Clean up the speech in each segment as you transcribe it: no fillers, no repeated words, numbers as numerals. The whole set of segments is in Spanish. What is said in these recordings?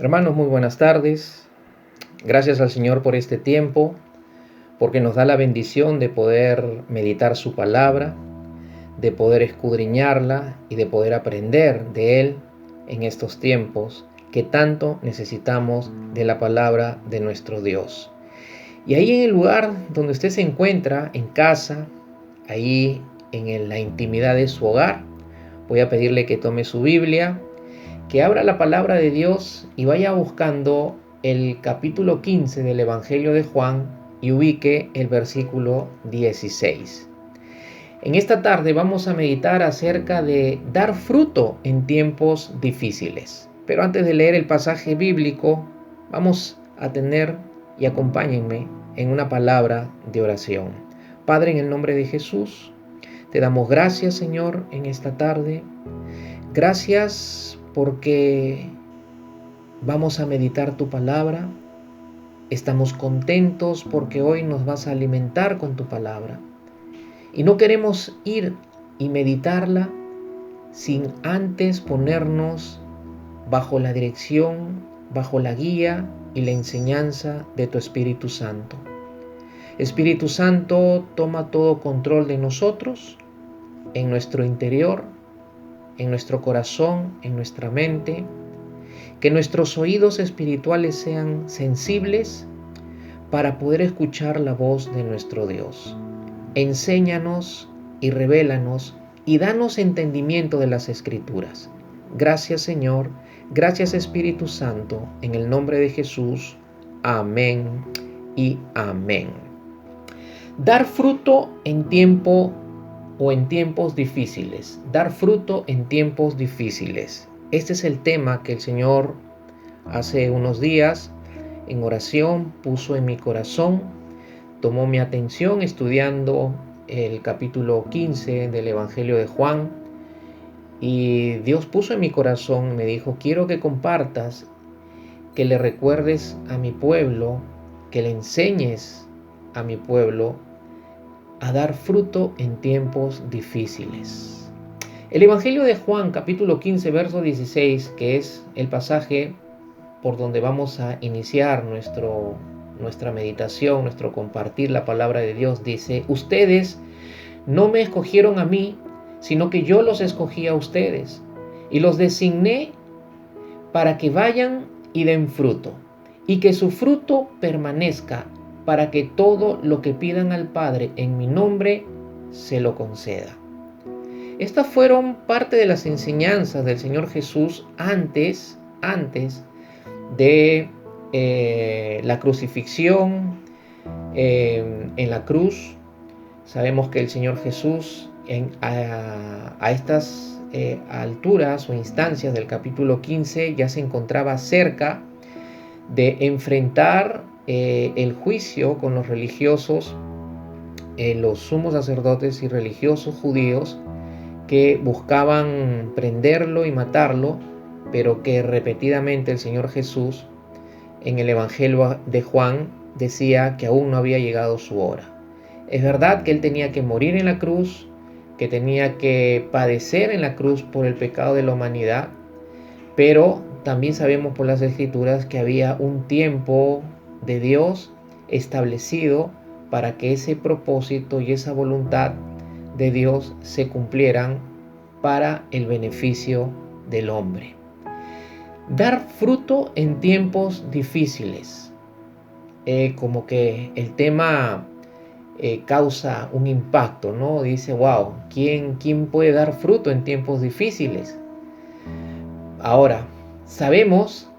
Hermanos, muy buenas tardes. Gracias al Señor por este tiempo, porque nos da la bendición de poder meditar su palabra, de poder escudriñarla y de poder aprender de Él en estos tiempos que tanto necesitamos de la palabra de nuestro Dios. Y ahí en el lugar donde usted se encuentra, en casa, ahí en la intimidad de su hogar, voy a pedirle que tome su Biblia, que abra la palabra de Dios y vaya buscando el capítulo 15 del Evangelio de Juan y ubique el versículo 16. En esta tarde vamos a meditar acerca de dar fruto en tiempos difíciles. Pero antes de leer el pasaje bíblico, vamos a tener y acompáñenme en una palabra de oración. Padre, en el nombre de Jesús, te damos gracias, Señor, en esta tarde. Gracias porque vamos a meditar tu palabra. Estamos contentos porque hoy nos vas a alimentar con tu palabra. Y no queremos ir y meditarla sin antes ponernos bajo la dirección, bajo la guía y la enseñanza de tu Espíritu Santo. Espíritu Santo, toma todo control de nosotros, en nuestro interior, en nuestro corazón, en nuestra mente, que nuestros oídos espirituales sean sensibles para poder escuchar la voz de nuestro Dios. Enséñanos y revélanos y danos entendimiento de las Escrituras. Gracias, Señor. Gracias, Espíritu Santo. En el nombre de Jesús. Amén y amén. Dar fruto en tiempo o en tiempos difíciles. Dar fruto en tiempos difíciles. Este es el tema que el Señor hace unos días en oración puso en mi corazón, tomó mi atención estudiando el capítulo 15 del Evangelio de Juan y Dios puso en mi corazón, me dijo, quiero que compartas, que le recuerdes a mi pueblo, que le enseñes a mi pueblo a dar fruto en tiempos difíciles. El Evangelio de Juan, capítulo 15, verso 16, que es el pasaje por donde vamos a iniciar nuestra meditación, nuestro compartir la palabra de Dios, dice, ustedes no me escogieron a mí, sino que yo los escogí a ustedes y los designé para que vayan y den fruto y que su fruto permanezca, para que todo lo que pidan al Padre en mi nombre se lo conceda. Estas fueron parte de las enseñanzas del Señor Jesús antes de la crucifixión en la cruz. Sabemos que el Señor Jesús a estas alturas o instancias del capítulo 15 ya se encontraba cerca de enfrentar el juicio con los religiosos, los sumos sacerdotes y religiosos judíos que buscaban prenderlo y matarlo, pero que repetidamente el Señor Jesús en el Evangelio de Juan decía que aún no había llegado su hora. Es verdad que Él tenía que morir en la cruz, que tenía que padecer en la cruz por el pecado de la humanidad, pero también sabemos por las Escrituras que había un tiempo de Dios establecido para que ese propósito y esa voluntad de Dios se cumplieran para el beneficio del hombre. Dar fruto en tiempos difíciles. Como que el tema causa un impacto, ¿no? Dice, wow, ¿quién puede dar fruto en tiempos difíciles? Ahora, sabemos,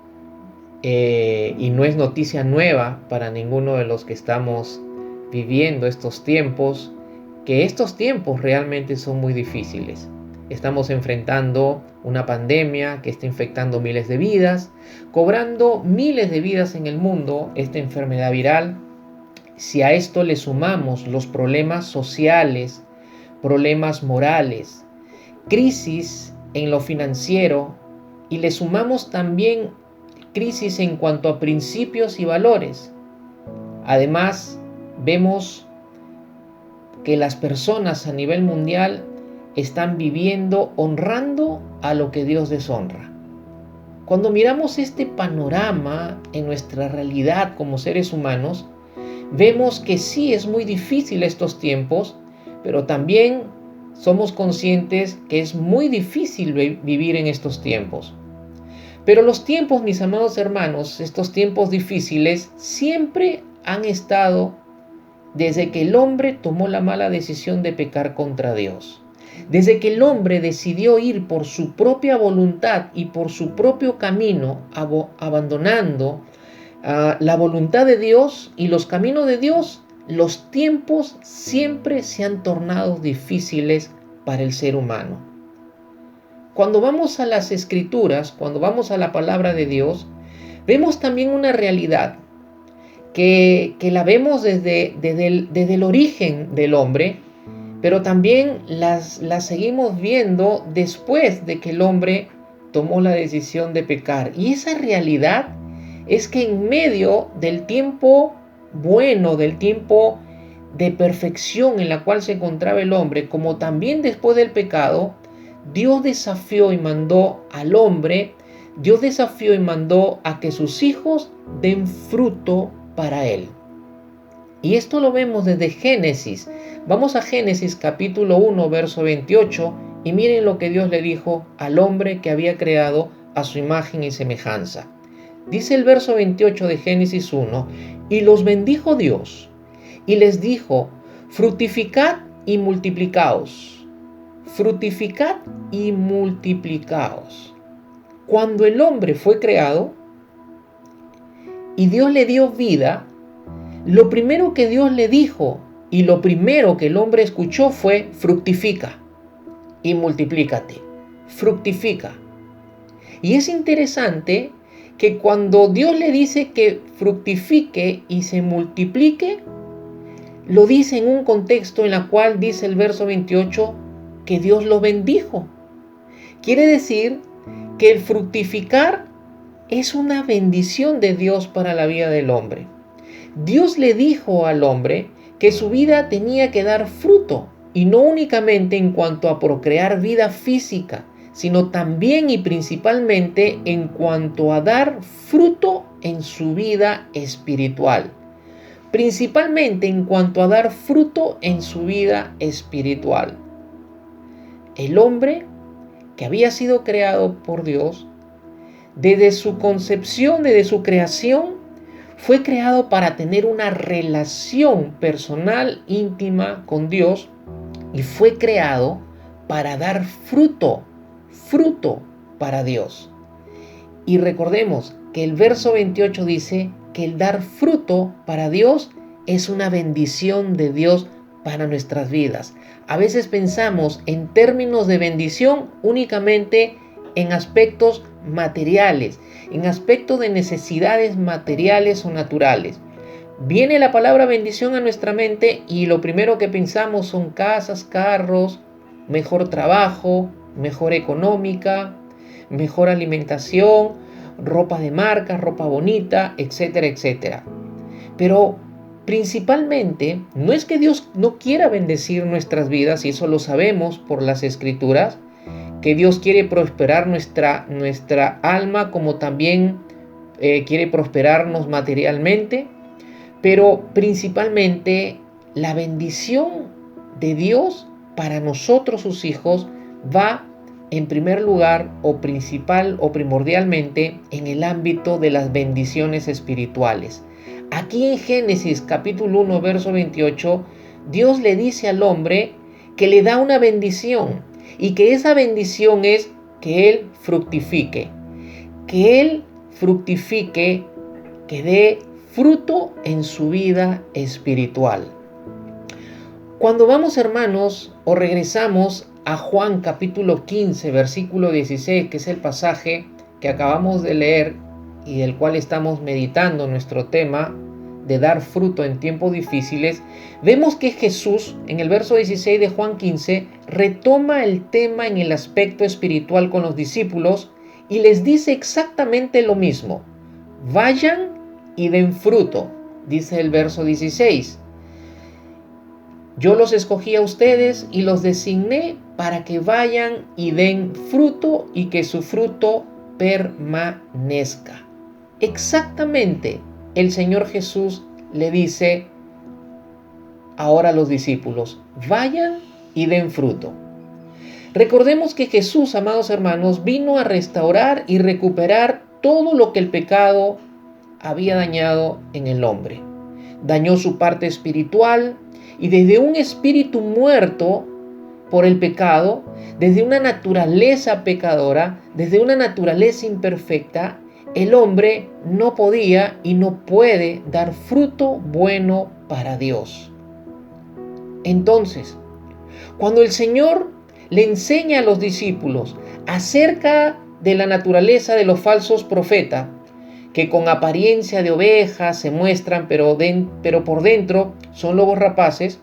y no es noticia nueva para ninguno de los que estamos viviendo estos tiempos, que estos tiempos realmente son muy difíciles. Estamos enfrentando una pandemia que está infectando miles de vidas, cobrando miles de vidas en el mundo, esta enfermedad viral. Si a esto le sumamos los problemas sociales, problemas morales, crisis en lo financiero, y le sumamos también crisis en cuanto a principios y valores. Además, vemos que las personas a nivel mundial están viviendo honrando a lo que Dios deshonra. cuando miramos este panorama en nuestra realidad como seres humanos, vemos que sí es muy difícil estos tiempos, pero también somos conscientes que es muy difícil vivir en estos tiempos. Pero los tiempos, mis amados hermanos, estos tiempos difíciles siempre han estado desde que el hombre tomó la mala decisión de pecar contra Dios. Desde que el hombre decidió ir por su propia voluntad y por su propio camino, abandonando la voluntad de Dios y los caminos de Dios, los tiempos siempre se han tornado difíciles para el ser humano. Cuando vamos a las Escrituras, cuando vamos a la palabra de Dios, vemos también una realidad que la vemos desde el origen del hombre, pero también las seguimos viendo después de que el hombre tomó la decisión de pecar. Y esa realidad es que en medio del tiempo bueno, del tiempo de perfección en la cual se encontraba el hombre, como también después del pecado, Dios desafió y mandó al hombre, Dios desafió y mandó a que sus hijos den fruto para él. Y esto lo vemos desde Génesis. Vamos a Génesis capítulo 1, verso 28, y miren lo que Dios le dijo al hombre que había creado a su imagen y semejanza. Dice el verso 28 de Génesis 1, y los bendijo Dios, y les dijo, fructificad y multiplicaos. Fructificad y multiplicaos. Cuando el hombre fue creado y Dios le dio vida, lo primero que Dios le dijo y lo primero que el hombre escuchó fue fructifica y multiplícate. Fructifica. Y es interesante que cuando Dios le dice que fructifique y se multiplique, lo dice en un contexto en el cual dice el verso 28 que Dios lo bendijo. Quiere decir que el fructificar es una bendición de Dios para la vida del hombre. Dios le dijo al hombre que su vida tenía que dar fruto, y no únicamente en cuanto a procrear vida física, sino también y principalmente en cuanto a dar fruto en su vida espiritual. Principalmente en cuanto a dar fruto en su vida espiritual. El hombre que había sido creado por Dios, desde su concepción, desde su creación, fue creado para tener una relación personal, íntima con Dios, y fue creado para dar fruto para Dios. Y recordemos que el verso 28 dice que el dar fruto para Dios es una bendición de Dios para nuestras vidas. A veces pensamos en términos de bendición únicamente en aspectos materiales, en aspectos de necesidades materiales o naturales. Viene la palabra bendición a nuestra mente y lo primero que pensamos son casas, carros, mejor trabajo, mejor económica, mejor alimentación, ropa de marca, ropa bonita, etcétera, etcétera. Pero principalmente no es que Dios no quiera bendecir nuestras vidas, y eso lo sabemos por las Escrituras, que Dios quiere prosperar nuestra alma, como también quiere prosperarnos materialmente, pero principalmente la bendición de Dios para nosotros, sus hijos, va en primer lugar o principal o primordialmente en el ámbito de las bendiciones espirituales. Aquí en Génesis capítulo 1, verso 28, Dios le dice al hombre que le da una bendición y que esa bendición es que él fructifique, que dé fruto en su vida espiritual. Cuando vamos, hermanos, o regresamos a Juan capítulo 15, versículo 16, que es el pasaje que acabamos de leer y del cual estamos meditando nuestro tema de dar fruto en tiempos difíciles, vemos que Jesús, en el verso 16 de Juan 15, retoma el tema en el aspecto espiritual con los discípulos y les dice exactamente lo mismo. Vayan y den fruto, dice el verso 16. Yo los escogí a ustedes y los designé para que vayan y den fruto y que su fruto permanezca. Exactamente, el Señor Jesús le dice ahora a los discípulos: vayan y den fruto. Recordemos que Jesús, amados hermanos, vino a restaurar y recuperar todo lo que el pecado había dañado en el hombre. Dañó su parte espiritual, y desde un espíritu muerto por el pecado, desde una naturaleza pecadora, desde una naturaleza imperfecta, el hombre no podía y no puede dar fruto bueno para Dios. Entonces, cuando el Señor le enseña a los discípulos acerca de la naturaleza de los falsos profetas, que con apariencia de ovejas se muestran, pero por dentro son lobos rapaces,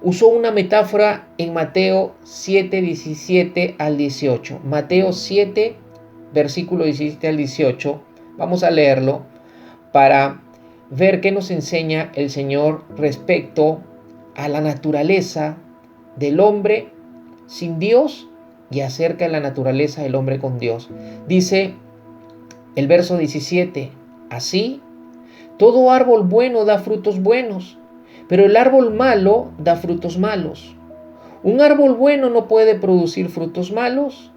usó una metáfora en Mateo 7, 17 al 18. Mateo 7, versículo 17 al 18. Vamos a leerlo para ver qué nos enseña el Señor respecto a la naturaleza del hombre sin Dios y acerca de la naturaleza del hombre con Dios. Dice el verso 17: así, todo árbol bueno da frutos buenos, pero el árbol malo da frutos malos. Un árbol bueno no puede producir frutos malos,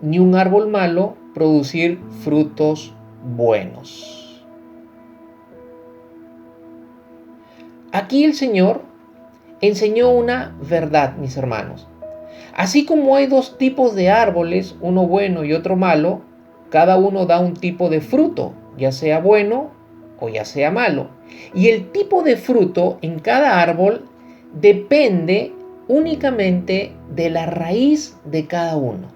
ni un árbol malo producir frutos buenos. Aquí el Señor enseñó una verdad, mis hermanos. Así como hay dos tipos de árboles, uno bueno y otro malo, cada uno da un tipo de fruto, ya sea bueno o ya sea malo. Y el tipo de fruto en cada árbol depende únicamente de la raíz de cada uno.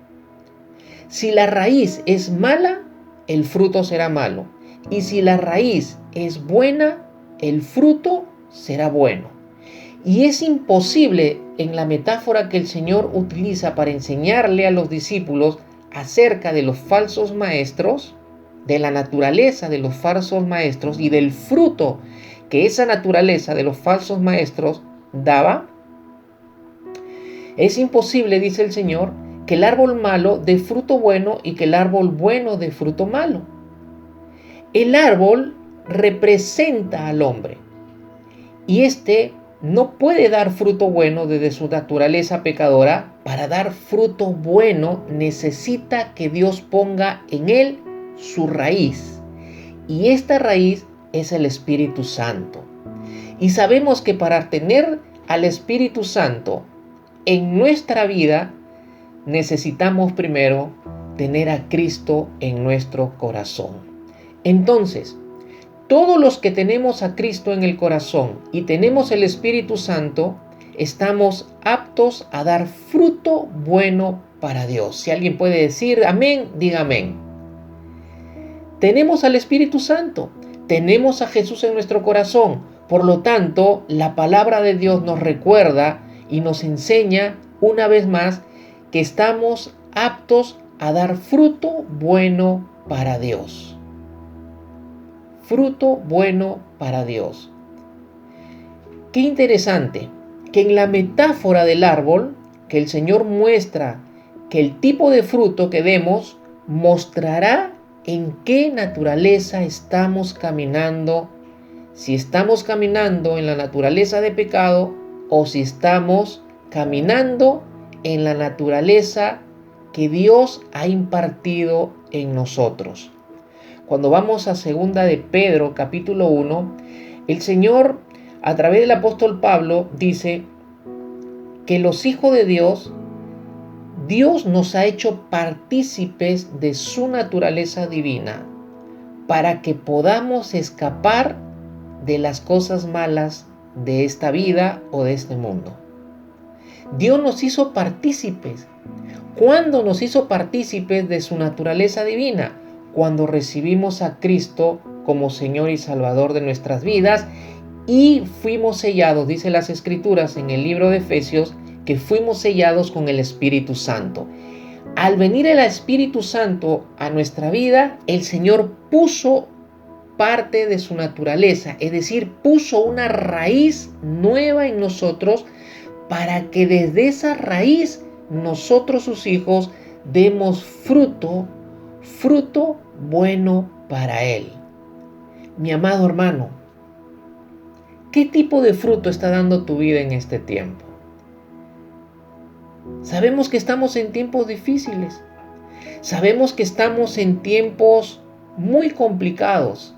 Si la raíz es mala, el fruto será malo. Y si la raíz es buena, el fruto será bueno. Y es imposible, en la metáfora que el Señor utiliza para enseñarle a los discípulos acerca de los falsos maestros, de la naturaleza de los falsos maestros y del fruto que esa naturaleza de los falsos maestros daba, es imposible, dice el Señor, que el árbol malo dé fruto bueno y que el árbol bueno dé fruto malo. El árbol representa al hombre, y este no puede dar fruto bueno desde su naturaleza pecadora. Para dar fruto bueno necesita que Dios ponga en él su raíz, y esta raíz es el Espíritu Santo. Y sabemos que para tener al Espíritu Santo en nuestra vida necesitamos primero tener a Cristo en nuestro corazón. Entonces, todos los que tenemos a Cristo en el corazón y tenemos el Espíritu Santo, estamos aptos a dar fruto bueno para Dios. Si alguien puede decir amén, diga amén. Tenemos al Espíritu Santo, tenemos a Jesús en nuestro corazón. Por lo tanto, la palabra de Dios nos recuerda y nos enseña una vez más que estamos aptos a dar fruto bueno para Dios. Fruto bueno para Dios. Qué interesante que en la metáfora del árbol, que el Señor muestra que el tipo de fruto que demos mostrará en qué naturaleza estamos caminando, si estamos caminando en la naturaleza de pecado o si estamos caminando en la naturaleza que Dios ha impartido en nosotros. Cuando vamos a 2 de Pedro, capítulo 1, el Señor, a través del apóstol Pablo, dice que los hijos de Dios nos ha hecho partícipes de su naturaleza divina para que podamos escapar de las cosas malas de esta vida o de este mundo. Dios nos hizo partícipes. ¿Cuándo nos hizo partícipes de su naturaleza divina? Cuando recibimos a Cristo como Señor y Salvador de nuestras vidas y fuimos sellados, dice las Escrituras en el libro de Efesios, que fuimos sellados con el Espíritu Santo. Al venir el Espíritu Santo a nuestra vida, el Señor puso parte de su naturaleza, es decir, puso una raíz nueva en nosotros para que desde esa raíz nosotros, sus hijos, demos fruto fruto bueno para Él. Mi amado hermano, ¿qué tipo de fruto está dando tu vida en este tiempo? Sabemos que estamos en tiempos difíciles. Sabemos que estamos en tiempos muy complicados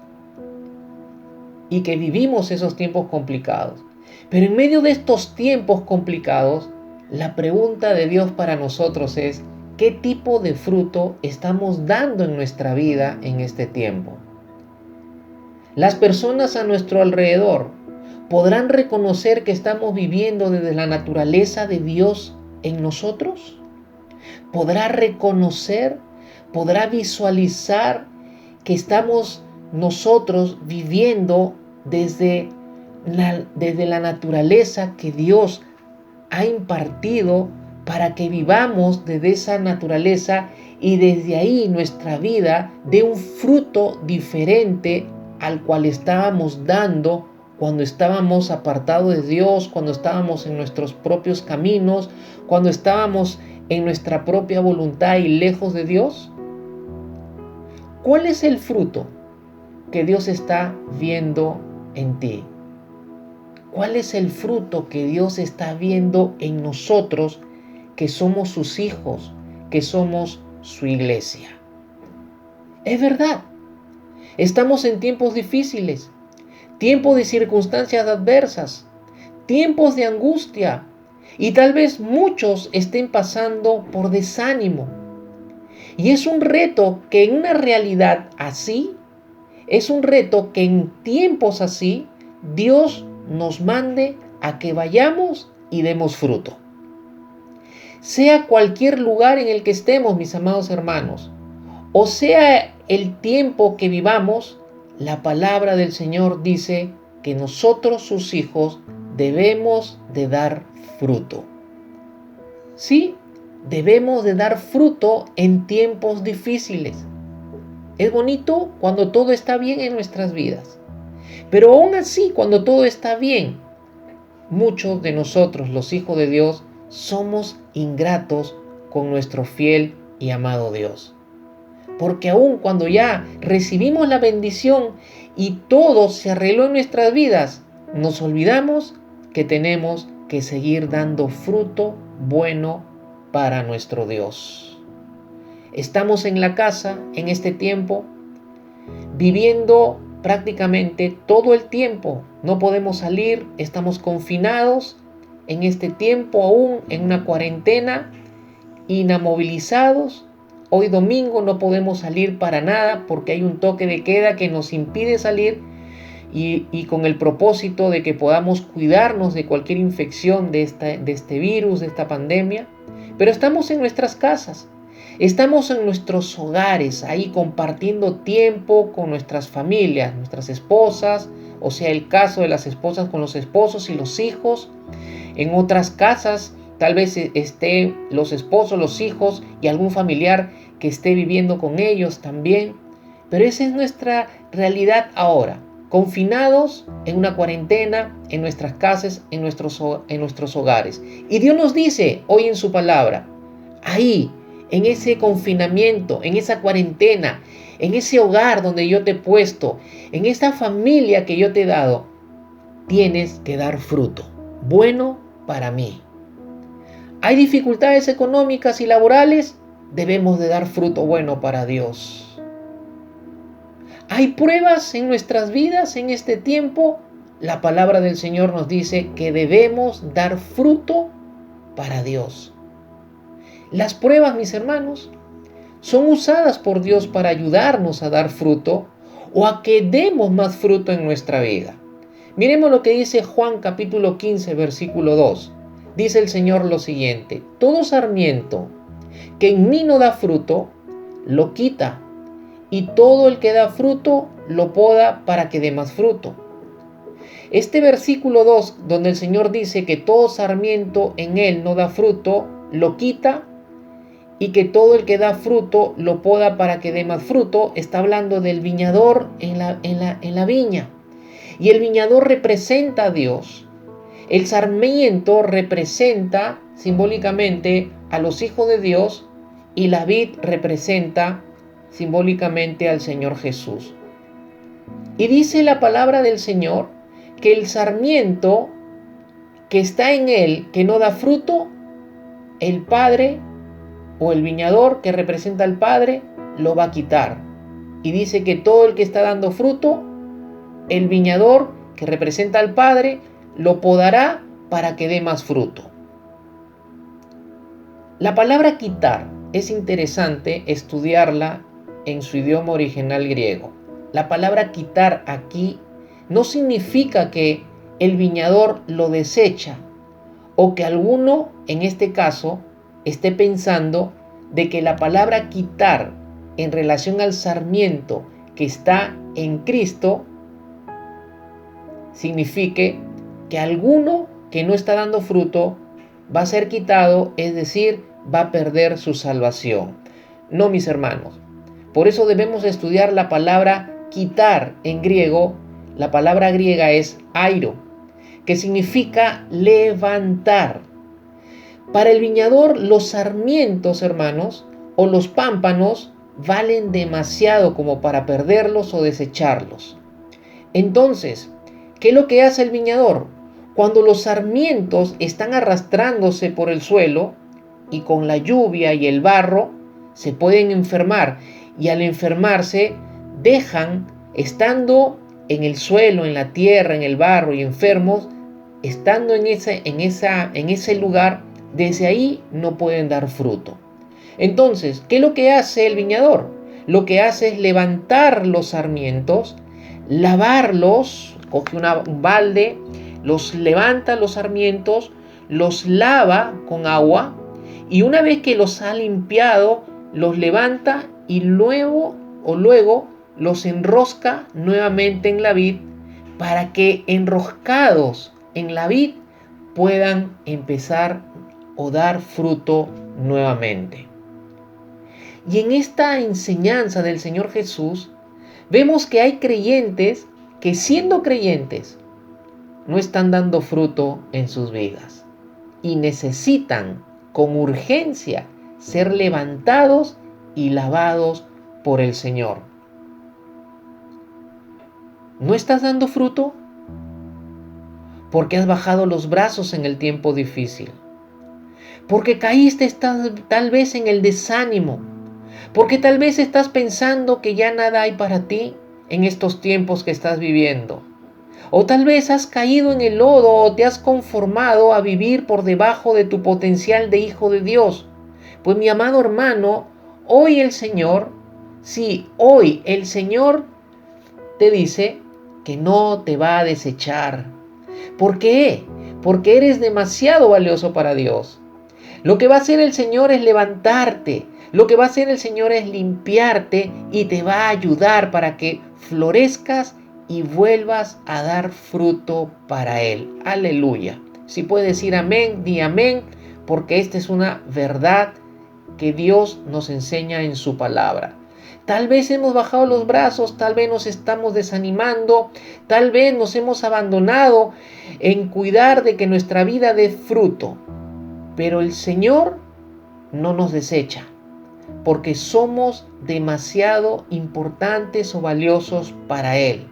y que vivimos esos tiempos complicados. Pero en medio de estos tiempos complicados, la pregunta de Dios para nosotros es: ¿qué tipo de fruto estamos dando en nuestra vida en este tiempo? Las personas a nuestro alrededor podrán reconocer que estamos viviendo desde la naturaleza de Dios en nosotros. ¿Podrá reconocer, podrá visualizar que estamos nosotros viviendo desde la naturaleza que Dios ha impartido para que vivamos desde esa naturaleza y desde ahí nuestra vida dé un fruto diferente al cual estábamos dando cuando estábamos apartados de Dios, cuando estábamos en nuestros propios caminos, cuando estábamos en nuestra propia voluntad y lejos de Dios? ¿Cuál es el fruto que Dios está viendo en ti? ¿Cuál es el fruto que Dios está viendo en nosotros, que somos sus hijos, que somos su iglesia? Es verdad, estamos en tiempos difíciles, tiempos de circunstancias adversas, tiempos de angustia, y tal vez muchos estén pasando por desánimo. Y es un reto que en una realidad así, es un reto que en tiempos así, Dios nos mande a que vayamos y demos fruto. Sea cualquier lugar en el que estemos, mis amados hermanos, o sea el tiempo que vivamos, la palabra del Señor dice que nosotros, sus hijos, debemos de dar fruto. Sí, debemos de dar fruto en tiempos difíciles. Es bonito cuando todo está bien en nuestras vidas. Pero aún así, cuando todo está bien, muchos de nosotros, los hijos de Dios, somos ingratos con nuestro fiel y amado Dios. Porque aún cuando ya recibimos la bendición y todo se arregló en nuestras vidas, nos olvidamos que tenemos que seguir dando fruto bueno para nuestro Dios. Estamos en la casa en este tiempo, viviendo prácticamente todo el tiempo. No podemos salir, estamos confinados en este tiempo aún en una cuarentena, inamovilizados. Hoy domingo no podemos salir para nada porque hay un toque de queda que nos impide salir y con el propósito de que podamos cuidarnos de cualquier infección de este virus, de esta pandemia. Pero estamos en nuestras casas. Estamos en nuestros hogares, ahí compartiendo tiempo con nuestras familias, nuestras esposas, o sea, el caso de las esposas con los esposos y los hijos. En otras casas, tal vez estén los esposos, los hijos y algún familiar que esté viviendo con ellos también. Pero esa es nuestra realidad ahora, confinados en una cuarentena, en nuestras casas, en nuestros hogares. Y Dios nos dice hoy en su palabra, ahí, en ese confinamiento, en esa cuarentena, en ese hogar donde yo te he puesto, en esa familia que yo te he dado, tienes que dar fruto bueno para mí. ¿Hay dificultades económicas y laborales? Debemos de dar fruto bueno para Dios. ¿Hay pruebas en nuestras vidas en este tiempo? La palabra del Señor nos dice que debemos dar fruto para Dios. Las pruebas, mis hermanos, son usadas por Dios para ayudarnos a dar fruto o a que demos más fruto en nuestra vida. Miremos lo que dice Juan capítulo 15, versículo 2. Dice el Señor lo siguiente: todo sarmiento que en mí no da fruto, lo quita, y todo el que da fruto, lo poda para que dé más fruto. Este versículo 2, donde el Señor dice que todo sarmiento en él no da fruto, lo quita, y que todo el que da fruto lo poda para que dé más fruto, está hablando del viñador en la viña. Y el viñador representa a Dios. El sarmiento representa simbólicamente a los hijos de Dios y la vid representa simbólicamente al Señor Jesús. Y dice la palabra del Señor que el sarmiento que está en él, que no da fruto, el Padre o el viñador que representa al Padre lo va a quitar. Y dice que todo el que está dando fruto, el viñador que representa al Padre lo podará para que dé más fruto. La palabra quitar es interesante estudiarla en su idioma original griego. La palabra quitar aquí no significa que el viñador lo desecha o que alguno, en este caso, esté pensando de que la palabra quitar en relación al sarmiento que está en Cristo signifique que alguno que no está dando fruto va a ser quitado, es decir, va a perder su salvación. No, mis hermanos. Por eso debemos estudiar la palabra quitar en griego. La palabra griega es airo, que significa levantar. Para el viñador, los sarmientos, hermanos, o los pámpanos valen demasiado como para perderlos o desecharlos. Entonces, ¿qué es lo que hace el viñador? Cuando los sarmientos están arrastrándose por el suelo y con la lluvia y el barro se pueden enfermar, y al enfermarse dejan, estando en el suelo, en la tierra, en el barro y enfermos, estando en ese lugar, desde ahí no pueden dar fruto. Entonces, ¿qué es lo que hace el viñador? Lo que hace es levantar los sarmientos, lavarlos, coge un balde, los levanta los sarmientos, los lava con agua, y una vez que los ha limpiado, los levanta y luego los enrosca nuevamente en la vid, para que enroscados en la vid puedan empezar o dar fruto nuevamente. Y en esta enseñanza del Señor Jesús vemos que hay creyentes que, siendo creyentes, no están dando fruto en sus vidas y necesitan con urgencia ser levantados y lavados por el Señor. ¿No estás dando fruto? Porque has bajado los brazos en el tiempo difícil. Porque caíste tal vez en el desánimo. Porque tal vez estás pensando que ya nada hay para ti en estos tiempos que estás viviendo. O tal vez has caído en el lodo o te has conformado a vivir por debajo de tu potencial de hijo de Dios. Pues mi amado hermano, hoy el Señor te dice que no te va a desechar. ¿Por qué? Porque eres demasiado valioso para Dios. Lo que va a hacer el Señor es levantarte. Lo que va a hacer el Señor es limpiarte y te va a ayudar para que florezcas y vuelvas a dar fruto para Él. Aleluya. Si puedes decir amén, di amén, porque esta es una verdad que Dios nos enseña en su palabra. Tal vez hemos bajado los brazos, tal vez nos estamos desanimando, tal vez nos hemos abandonado en cuidar de que nuestra vida dé fruto. Pero el Señor no nos desecha, porque somos demasiado importantes o valiosos para Él.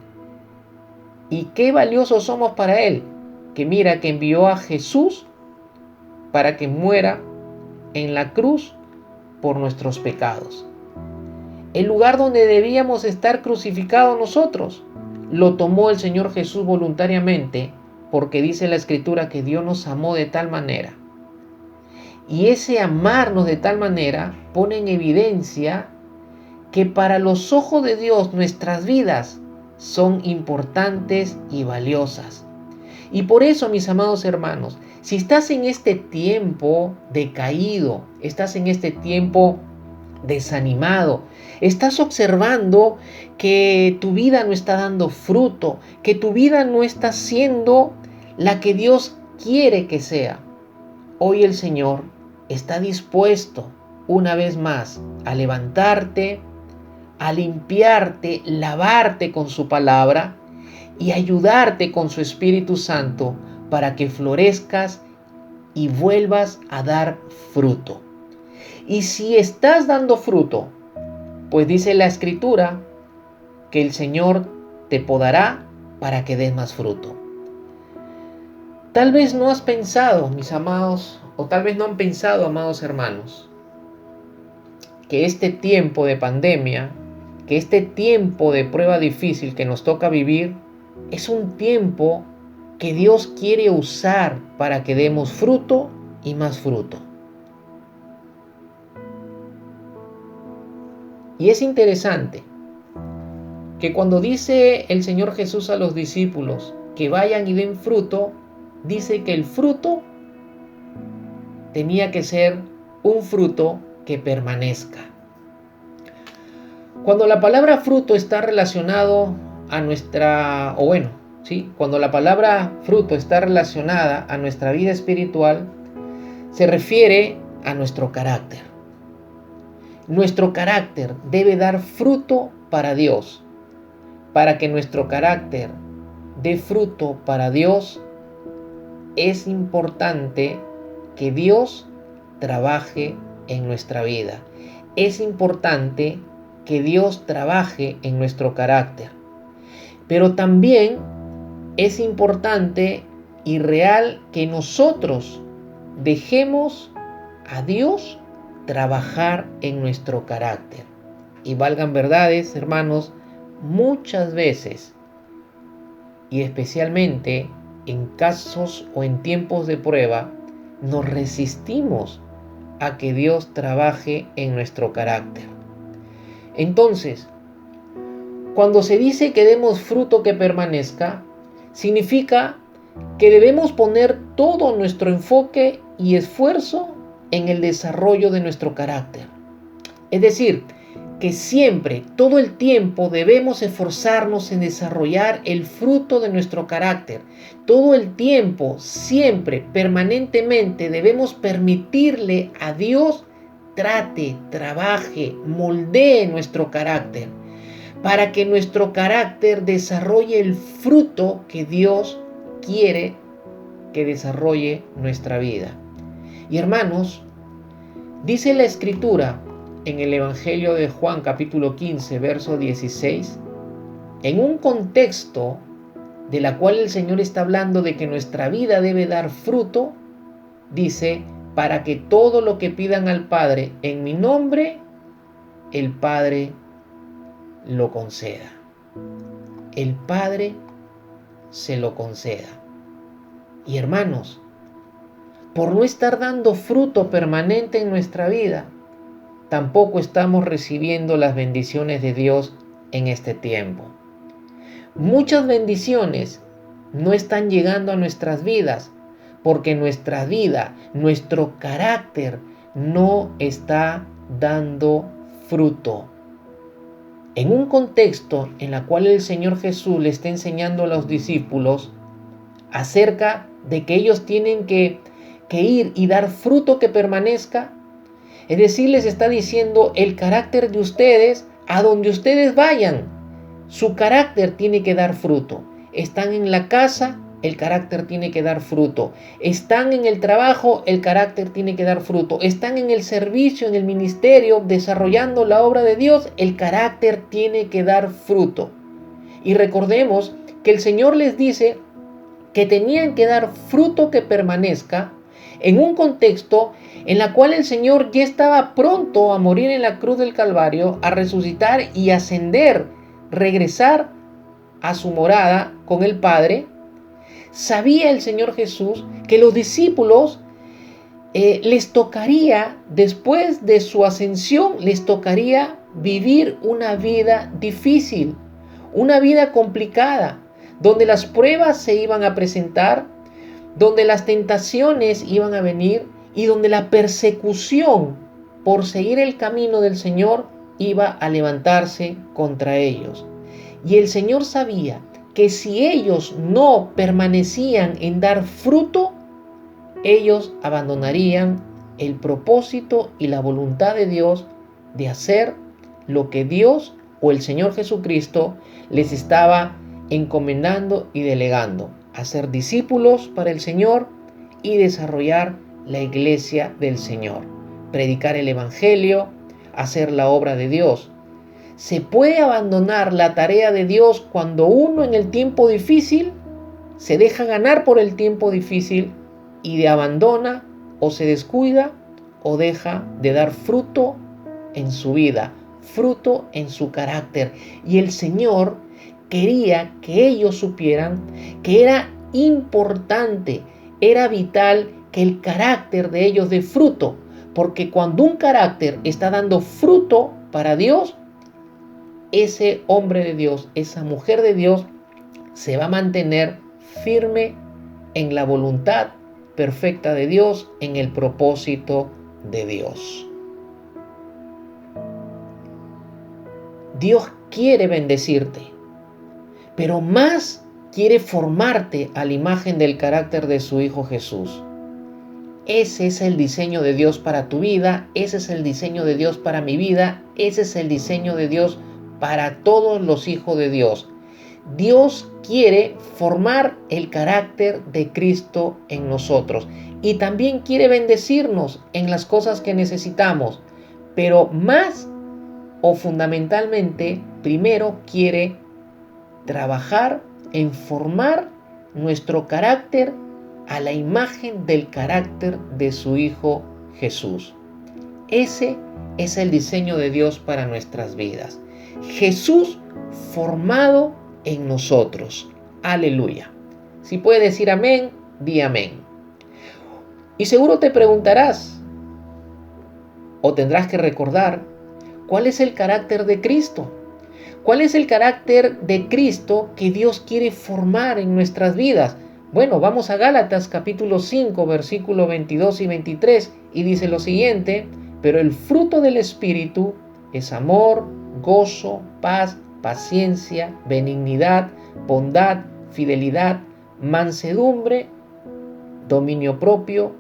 ¿Y qué valiosos somos para Él? Que mira que envió a Jesús para que muera en la cruz por nuestros pecados. El lugar donde debíamos estar crucificados nosotros, lo tomó el Señor Jesús voluntariamente, porque dice la Escritura que Dios nos amó de tal manera. Y ese amarnos de tal manera pone en evidencia que para los ojos de Dios nuestras vidas son importantes y valiosas. Y por eso, mis amados hermanos, si estás en este tiempo decaído, estás en este tiempo desanimado, estás observando que tu vida no está dando fruto, que tu vida no está siendo la que Dios quiere que sea, hoy el Señor está dispuesto una vez más a levantarte, a limpiarte, lavarte con su palabra y ayudarte con su Espíritu Santo para que florezcas y vuelvas a dar fruto. Y si estás dando fruto, Pues dice la Escritura que el Señor te podará para que des más fruto. Tal vez no has pensado, mis amados, o tal vez no han pensado, amados hermanos, que este tiempo de pandemia, que este tiempo de prueba difícil que nos toca vivir, es un tiempo que Dios quiere usar para que demos fruto y más fruto. Y es interesante que cuando dice el Señor Jesús a los discípulos que vayan y den fruto, dice que el fruto tenía que ser un fruto que permanezca. Cuando la palabra fruto está relacionado a nuestra, cuando la palabra fruto está relacionada a nuestra vida espiritual, se refiere a nuestro carácter. Nuestro carácter debe dar fruto para Dios. Para que nuestro carácter dé fruto para Dios, es importante que Dios trabaje en nuestra vida. Es importante que Dios trabaje en nuestro carácter. Pero también es importante y real que nosotros dejemos a Dios trabajar en nuestro carácter. Y valgan verdades, hermanos, muchas veces, y especialmente en casos o en tiempos de prueba, nos resistimos a que Dios trabaje en nuestro carácter. Entonces, cuando se dice que demos fruto que permanezca, significa que debemos poner todo nuestro enfoque y esfuerzo en el desarrollo de nuestro carácter. Es decir, que siempre, todo el tiempo debemos esforzarnos en desarrollar el fruto de nuestro carácter. Todo el tiempo, siempre, permanentemente debemos permitirle a Dios trate, trabaje, moldee nuestro carácter para que nuestro carácter desarrolle el fruto que Dios quiere que desarrolle nuestra vida. Y hermanos, dice la Escritura en el Evangelio de Juan capítulo 15, verso 16, en un contexto de la cual el Señor está hablando de que nuestra vida debe dar fruto, dice, para que todo lo que pidan al Padre en mi nombre, el Padre lo conceda. El Padre se lo conceda. Y hermanos, por no estar dando fruto permanente en nuestra vida, tampoco estamos recibiendo las bendiciones de Dios en este tiempo. Muchas bendiciones no están llegando a nuestras vidas porque nuestra vida, nuestro carácter no está dando fruto. En un contexto en el cual el Señor Jesús le está enseñando a los discípulos acerca de que ellos tienen que ir y dar fruto que permanezca, es decir, les está diciendo el carácter de ustedes, a donde ustedes vayan, su carácter tiene que dar fruto. Están en la casa, el carácter tiene que dar fruto. Están en el trabajo, el carácter tiene que dar fruto. Están en el servicio, en el ministerio, desarrollando la obra de Dios, el carácter tiene que dar fruto. Y recordemos que el Señor les dice que tenían que dar fruto que permanezca en un contexto en la cual el Señor ya estaba pronto a morir en la cruz del Calvario, a resucitar y ascender, regresar a su morada con el Padre. Sabía el Señor Jesús que los discípulos les tocaría, después de su ascensión, les tocaría vivir una vida difícil, una vida complicada, donde las pruebas se iban a presentar, donde las tentaciones iban a venir y donde la persecución por seguir el camino del Señor iba a levantarse contra ellos. Y el Señor sabía que si ellos no permanecían en dar fruto, ellos abandonarían el propósito y la voluntad de Dios de hacer lo que Dios o el Señor Jesucristo les estaba encomendando y delegando: hacer discípulos para el Señor y desarrollar la iglesia del Señor, predicar el Evangelio, hacer la obra de Dios. Se puede abandonar la tarea de Dios cuando uno en el tiempo difícil se deja ganar por el tiempo difícil y abandona o se descuida o deja de dar fruto en su vida, fruto en su carácter. Y el Señor quería que ellos supieran que era importante, era vital que el carácter de ellos dé fruto, porque cuando un carácter está dando fruto para Dios, ese hombre de Dios, esa mujer de Dios, se va a mantener firme en la voluntad perfecta de Dios, en el propósito de Dios. Dios quiere bendecirte, pero más quiere formarte a la imagen del carácter de su Hijo Jesús. Ese es el diseño de Dios para tu vida, ese es el diseño de Dios para mi vida, ese es el diseño de Dios para todos los hijos de Dios. Dios quiere formar el carácter de Cristo en nosotros y también quiere bendecirnos en las cosas que necesitamos, pero más o fundamentalmente, primero quiere trabajar en formar nuestro carácter a la imagen del carácter de su Hijo Jesús. Ese es el diseño de Dios para nuestras vidas. Jesús formado en nosotros. Aleluya. Si puedes decir amén, di amén. Y seguro te preguntarás, o tendrás que recordar, ¿cuál es el carácter de Cristo? ¿Cuál es el carácter de Cristo que Dios quiere formar en nuestras vidas? Bueno, vamos a Gálatas capítulo 5, versículos 22 y 23, y dice lo siguiente: pero el fruto del Espíritu es amor, gozo, paz, paciencia, benignidad, bondad, fidelidad, mansedumbre, dominio propio.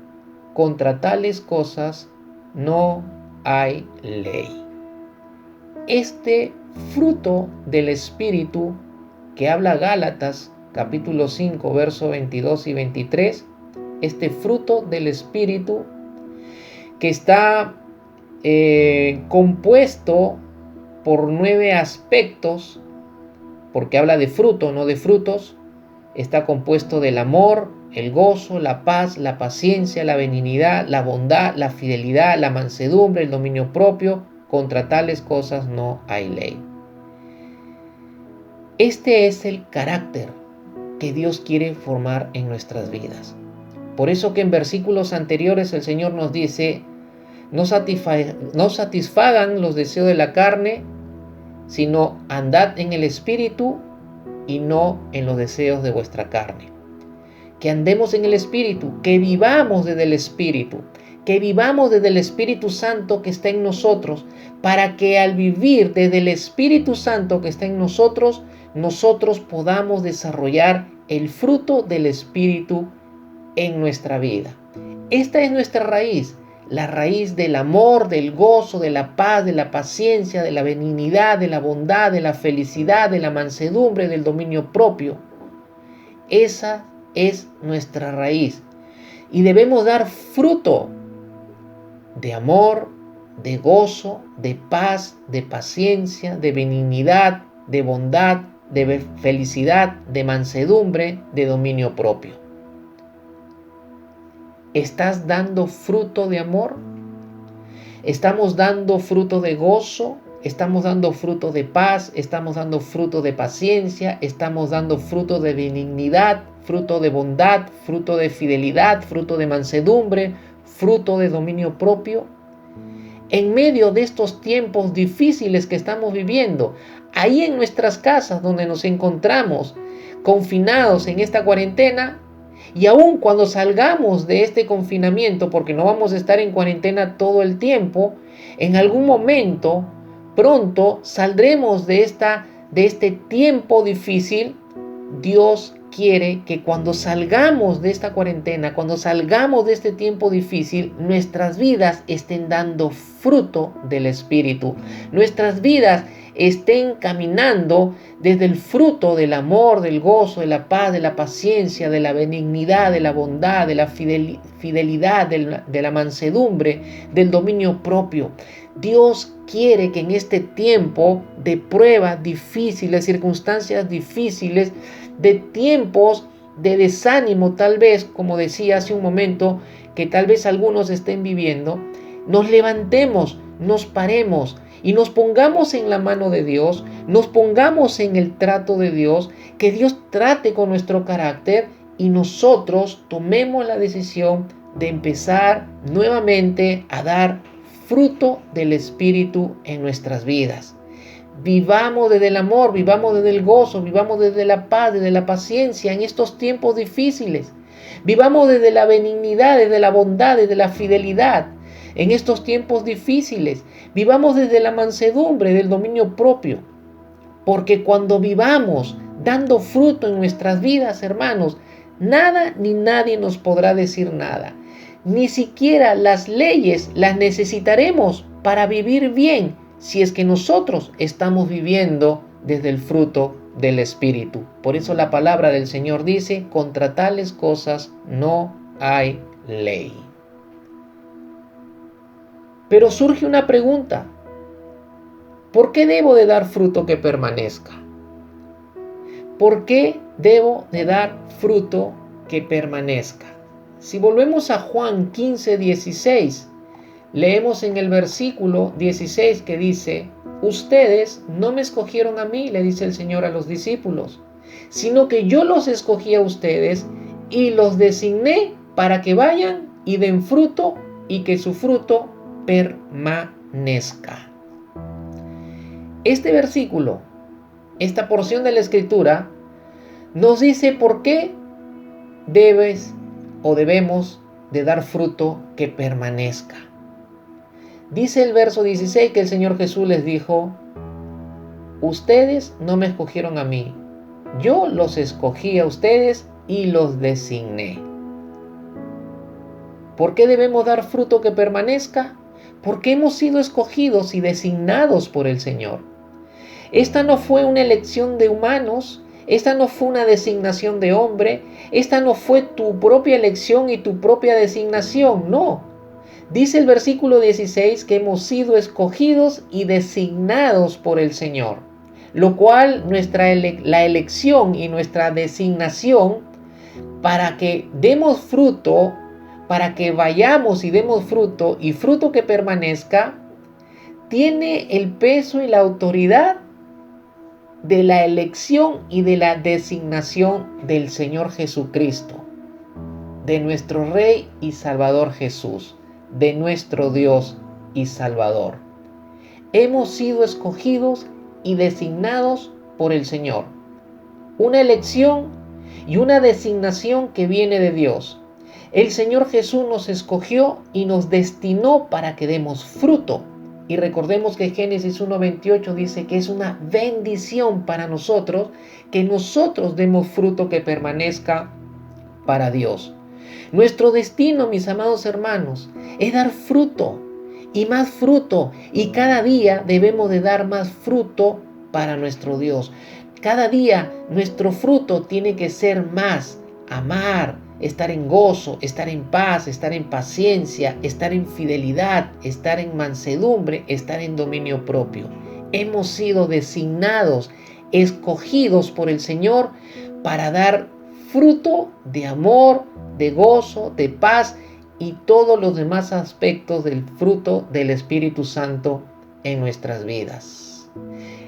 Contra tales cosas no hay ley. Este fruto del Espíritu que habla Gálatas capítulo 5, versos 22 y 23, este fruto del Espíritu que está compuesto por 9 aspectos, porque habla de fruto, no de frutos. Está compuesto del amor, el gozo, la paz, la paciencia, la benignidad, la bondad, la fidelidad, la mansedumbre, el dominio propio. Contra tales cosas no hay ley. Este es el carácter que Dios quiere formar en nuestras vidas. Por eso que en versículos anteriores el Señor nos dice: no satisfagan los deseos de la carne, sino andad en el Espíritu y no en los deseos de vuestra carne. Que andemos en el Espíritu, que vivamos desde el Espíritu, que vivamos desde el Espíritu Santo que está en nosotros, para que al vivir desde el Espíritu Santo que está en nosotros, nosotros podamos desarrollar el fruto del Espíritu en nuestra vida. Esta es nuestra raíz, la raíz del amor, del gozo, de la paz, de la paciencia, de la benignidad, de la bondad, de la felicidad, de la mansedumbre, del dominio propio. Esa es nuestra raíz y debemos dar fruto de amor, de gozo, de paz, de paciencia, de benignidad, de bondad, de felicidad, de mansedumbre, de dominio propio. ¿Estás dando fruto de amor? ¿Estamos dando fruto de gozo? ¿Estamos dando fruto de paz? ¿Estamos dando fruto de paciencia? ¿Estamos dando fruto de benignidad? ¿Fruto de bondad? ¿Fruto de fidelidad? ¿Fruto de mansedumbre? ¿Fruto de dominio propio? En medio de estos tiempos difíciles que estamos viviendo, ahí en nuestras casas donde nos encontramos confinados en esta cuarentena, y aun cuando salgamos de este confinamiento, porque no vamos a estar en cuarentena todo el tiempo, en algún momento, pronto, saldremos de este tiempo difícil. Dios quiere que cuando salgamos de esta cuarentena, cuando salgamos de este tiempo difícil, nuestras vidas estén dando fruto del Espíritu. Nuestras vidas estén caminando desde el fruto del amor, del gozo, de la paz, de la paciencia, de la benignidad, de la bondad, de la fidelidad, de la mansedumbre, del dominio propio. Dios quiere que en este tiempo de pruebas difíciles, circunstancias difíciles, de tiempos de desánimo, tal vez, como decía hace un momento, que tal vez algunos estén viviendo, nos levantemos, nos paremos y nos pongamos en la mano de Dios, nos pongamos en el trato de Dios, que Dios trate con nuestro carácter y nosotros tomemos la decisión de empezar nuevamente a dar fruto del Espíritu en nuestras vidas. Vivamos desde el amor, vivamos desde el gozo, vivamos desde la paz, desde la paciencia en estos tiempos difíciles. Vivamos desde la benignidad, desde la bondad, desde la fidelidad en estos tiempos difíciles. Vivamos desde la mansedumbre, del dominio propio. Porque cuando vivamos dando fruto en nuestras vidas, hermanos, nada ni nadie nos podrá decir nada. Ni siquiera las leyes las necesitaremos para vivir bien si es que nosotros estamos viviendo desde el fruto del Espíritu. Por eso la palabra del Señor dice, contra tales cosas no hay ley. Pero surge una pregunta. ¿Por qué debo de dar fruto que permanezca? ¿Por qué debo de dar fruto que permanezca? Si volvemos a Juan 15:16, leemos en el versículo 16 que dice, ustedes no me escogieron a mí, le dice el Señor a los discípulos, sino que yo los escogí a ustedes y los designé para que vayan y den fruto y que su fruto permanezca. Este versículo, esta porción de la Escritura, nos dice por qué debemos de dar fruto que permanezca. Dice el verso 16 que el Señor Jesús les dijo, ustedes no me escogieron a mí, yo los escogí a ustedes y los designé. ¿Por qué debemos dar fruto que permanezca? Porque hemos sido escogidos y designados por el Señor. Esta no fue una elección de humanos, esta no fue una designación de hombre, esta no fue tu propia elección y tu propia designación, no. Dice el versículo 16 que hemos sido escogidos y designados por el Señor, lo cual la elección y nuestra designación para que demos fruto, para que vayamos y demos fruto y fruto que permanezca, tiene el peso y la autoridad de la elección y de la designación del Señor Jesucristo, de nuestro Rey y Salvador Jesús, de nuestro Dios y Salvador. Hemos sido escogidos y designados por el Señor. Una elección y una designación que viene de Dios. El Señor Jesús nos escogió y nos destinó para que demos fruto. Y recordemos que Génesis 1:28 dice que es una bendición para nosotros que nosotros demos fruto que permanezca para Dios. Nuestro destino, mis amados hermanos, es dar fruto y más fruto. Y cada día debemos de dar más fruto para nuestro Dios. Cada día nuestro fruto tiene que ser más amar, estar en gozo, estar en paz, estar en paciencia, estar en fidelidad, estar en mansedumbre, estar en dominio propio. Hemos sido designados, escogidos por el Señor para dar fruto de amor, de gozo, de paz y todos los demás aspectos del fruto del Espíritu Santo en nuestras vidas.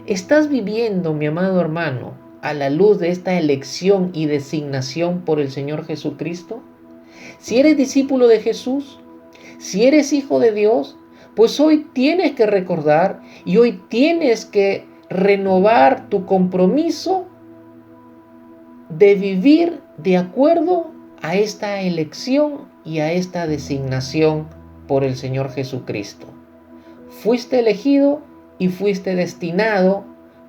¿Estás viviendo, mi amado hermano, a la luz de esta elección y designación por el Señor Jesucristo? Si eres discípulo de Jesús, si eres hijo de Dios, pues hoy tienes que recordar y hoy tienes que renovar tu compromiso de vivir de acuerdo a esta elección y a esta designación por el Señor Jesucristo. Fuiste elegido y fuiste destinado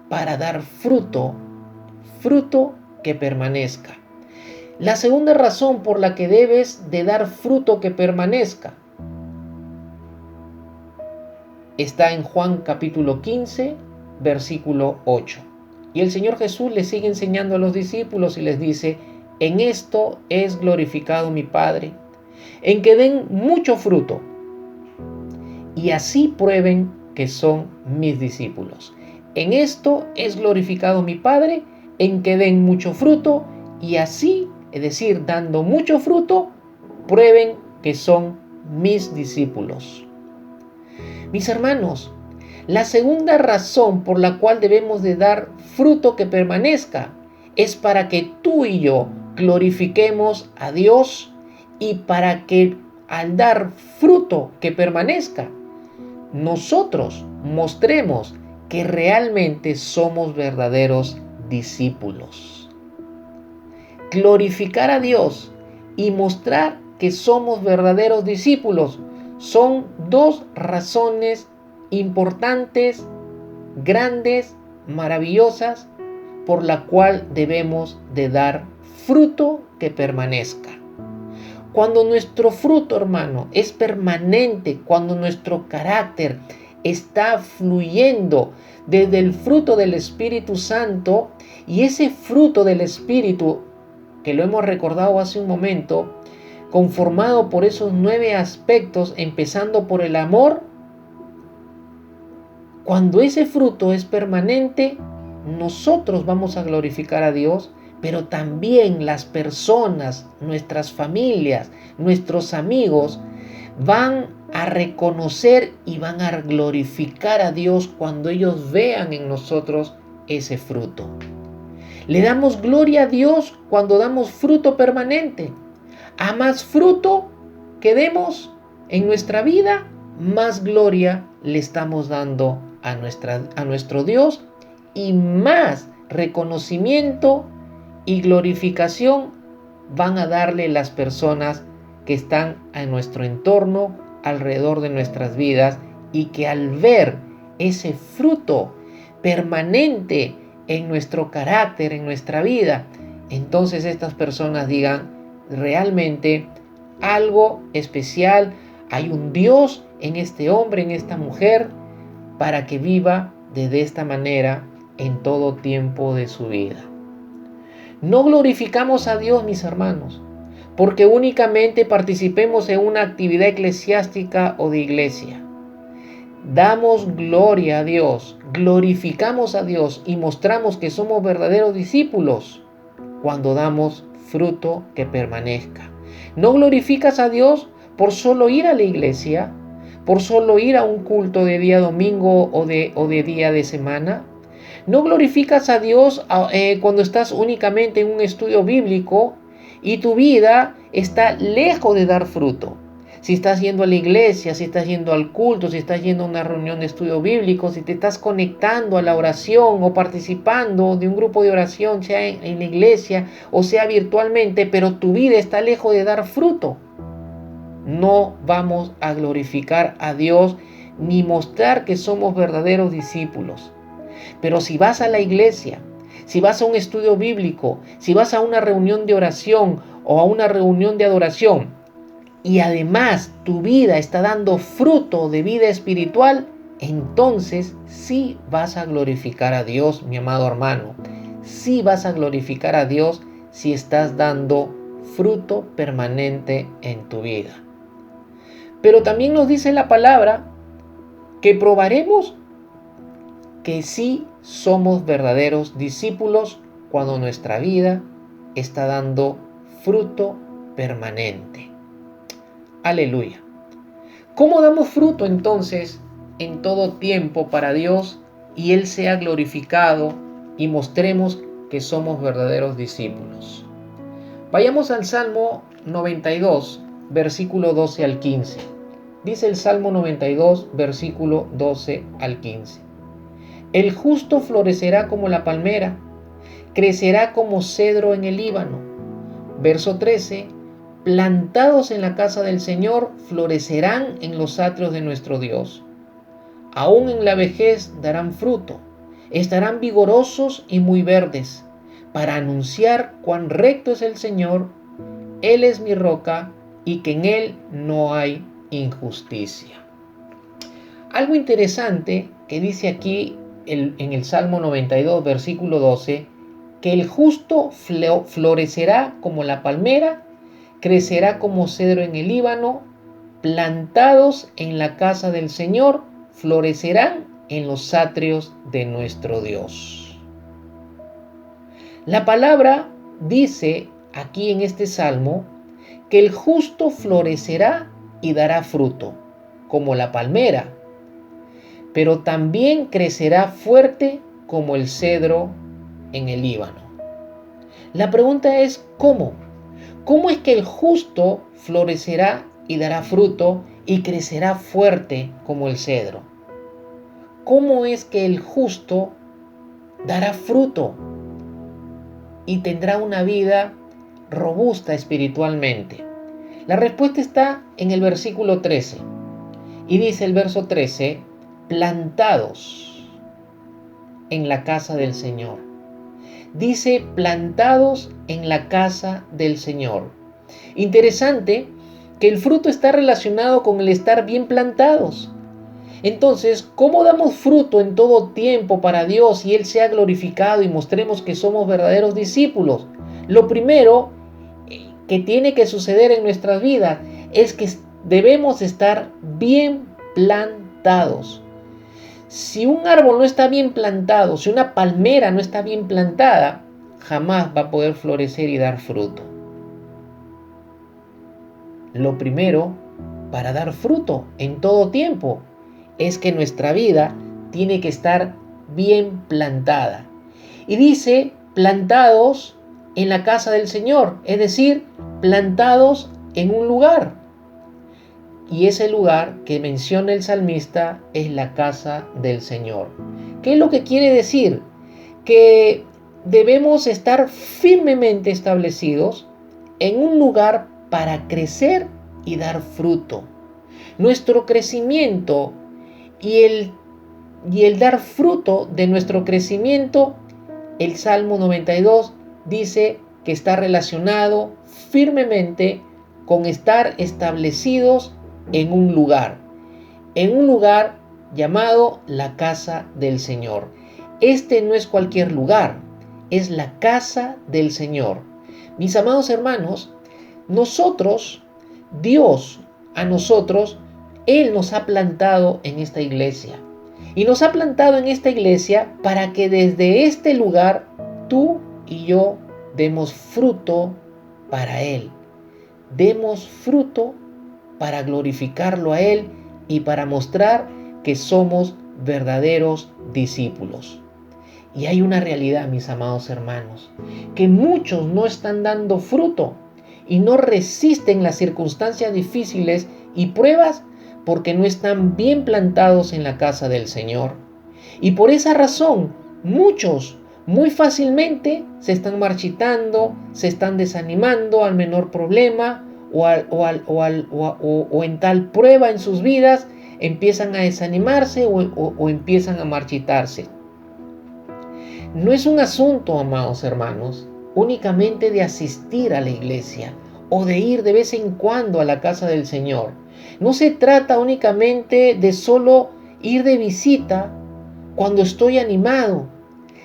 para dar fruto que permanezca. La segunda razón por la que debes de dar fruto que permanezca está en Juan capítulo 15, versículo 8. Y el Señor Jesús le sigue enseñando a los discípulos y les dice, en esto es glorificado mi Padre, en que den mucho fruto y así prueben que son mis discípulos. En esto es glorificado mi Padre, en que den mucho fruto, y así, es decir, dando mucho fruto, prueben que son mis discípulos. Mis hermanos, la segunda razón por la cual debemos de dar fruto que permanezca es para que tú y yo glorifiquemos a Dios y para que al dar fruto que permanezca, nosotros mostremos que realmente somos verdaderos discípulos. Glorificar a Dios y mostrar que somos verdaderos discípulos son dos razones importantes, grandes, maravillosas, por la cual debemos de dar fruto que permanezca. Cuando nuestro fruto, hermano, es permanente, cuando nuestro carácter está fluyendo desde el fruto del Espíritu Santo, y ese fruto del Espíritu, que lo hemos recordado hace un momento, conformado por esos 9 aspectos, empezando por el amor, cuando ese fruto es permanente, nosotros vamos a glorificar a Dios, pero también las personas, nuestras familias, nuestros amigos, van a reconocer y van a glorificar a Dios cuando ellos vean en nosotros ese fruto. Le damos gloria a Dios cuando damos fruto permanente. A más fruto que demos en nuestra vida, más gloria le estamos dando a nuestro Dios, y más reconocimiento y glorificación van a darle las personas que están en nuestro entorno, alrededor de nuestras vidas, y que al ver ese fruto permanente en nuestro carácter, en nuestra vida, entonces estas personas digan: realmente algo especial, hay un Dios en este hombre, en esta mujer, para que viva de esta manera en todo tiempo de su vida. No glorificamos a Dios, mis hermanos, porque únicamente participemos en una actividad eclesiástica o de iglesia. Damos gloria a Dios, glorificamos a Dios y mostramos que somos verdaderos discípulos cuando damos fruto que permanezca. No glorificas a Dios por solo ir a la iglesia, por solo ir a un culto de día domingo o de día de semana. No glorificas a Dios cuando estás únicamente en un estudio bíblico y tu vida está lejos de dar fruto. Si estás yendo a la iglesia, si estás yendo al culto, si estás yendo a una reunión de estudio bíblico, si te estás conectando a la oración o participando de un grupo de oración, sea en la iglesia o sea virtualmente, pero tu vida está lejos de dar fruto, no vamos a glorificar a Dios ni mostrar que somos verdaderos discípulos. Pero si vas a la iglesia, si vas a un estudio bíblico, si vas a una reunión de oración o a una reunión de adoración, y además tu vida está dando fruto de vida espiritual, entonces sí vas a glorificar a Dios, mi amado hermano. Sí vas a glorificar a Dios si estás dando fruto permanente en tu vida. Pero también nos dice la palabra que probaremos que sí somos verdaderos discípulos cuando nuestra vida está dando fruto permanente. Aleluya. ¿Cómo damos fruto entonces en todo tiempo para Dios y Él sea glorificado y mostremos que somos verdaderos discípulos? Vayamos al Salmo 92, versículo 12 al 15. Dice el Salmo 92, versículo 12 al 15. El justo florecerá como la palmera, crecerá como cedro en el Líbano. Verso 13. Plantados en la casa del Señor, florecerán en los atrios de nuestro Dios. Aún en la vejez darán fruto, estarán vigorosos y muy verdes, para anunciar cuán recto es el Señor. Él es mi roca y que en Él no hay injusticia. Algo interesante que dice aquí en el Salmo 92, versículo 12, que el justo florecerá como la palmera, crecerá como cedro en el Líbano, plantados en la casa del Señor, florecerán en los atrios de nuestro Dios. La palabra dice aquí en este salmo que el justo florecerá y dará fruto, como la palmera, pero también crecerá fuerte como el cedro en el Líbano. La pregunta es, ¿cómo? ¿Cómo es que el justo florecerá y dará fruto y crecerá fuerte como el cedro? ¿Cómo es que el justo dará fruto y tendrá una vida robusta espiritualmente? La respuesta está en el versículo 13. Y dice el verso 13, plantados en la casa del Señor. Dice plantados en la casa del Señor. Interesante que el fruto está relacionado con el estar bien plantados. Entonces, ¿cómo damos fruto en todo tiempo para Dios y Él sea glorificado y mostremos que somos verdaderos discípulos? Lo primero que tiene que suceder en nuestras vidas es que debemos estar bien plantados. Si un árbol no está bien plantado, si una palmera no está bien plantada, jamás va a poder florecer y dar fruto. Lo primero para dar fruto en todo tiempo es que nuestra vida tiene que estar bien plantada. Y dice, plantados en la casa del Señor, es decir, plantados en un lugar. Y ese lugar que menciona el salmista es la casa del Señor. ¿Qué es lo que quiere decir? Que debemos estar firmemente establecidos en un lugar para crecer y dar fruto. Nuestro crecimiento y el dar fruto de nuestro crecimiento, el Salmo 92 dice que está relacionado firmemente con estar establecidos en un lugar llamado la casa del Señor. Este no es cualquier lugar, es la casa del Señor. Mis amados hermanos, Dios a nosotros, Él nos ha plantado en esta iglesia. Y nos ha plantado en esta iglesia para que desde este lugar tú y yo demos fruto para Él. Demos fruto para glorificarlo a Él y para mostrar que somos verdaderos discípulos. Y hay una realidad, mis amados hermanos, que muchos no están dando fruto y no resisten las circunstancias difíciles y pruebas porque no están bien plantados en la casa del Señor. Y por esa razón, muchos muy fácilmente se están marchitando, se están desanimando al menor problema o en tal prueba en sus vidas, empiezan a desanimarse o empiezan a marchitarse. No es un asunto, amados hermanos, únicamente de asistir a la iglesia o de ir de vez en cuando a la casa del Señor. No se trata únicamente de solo ir de visita cuando estoy animado.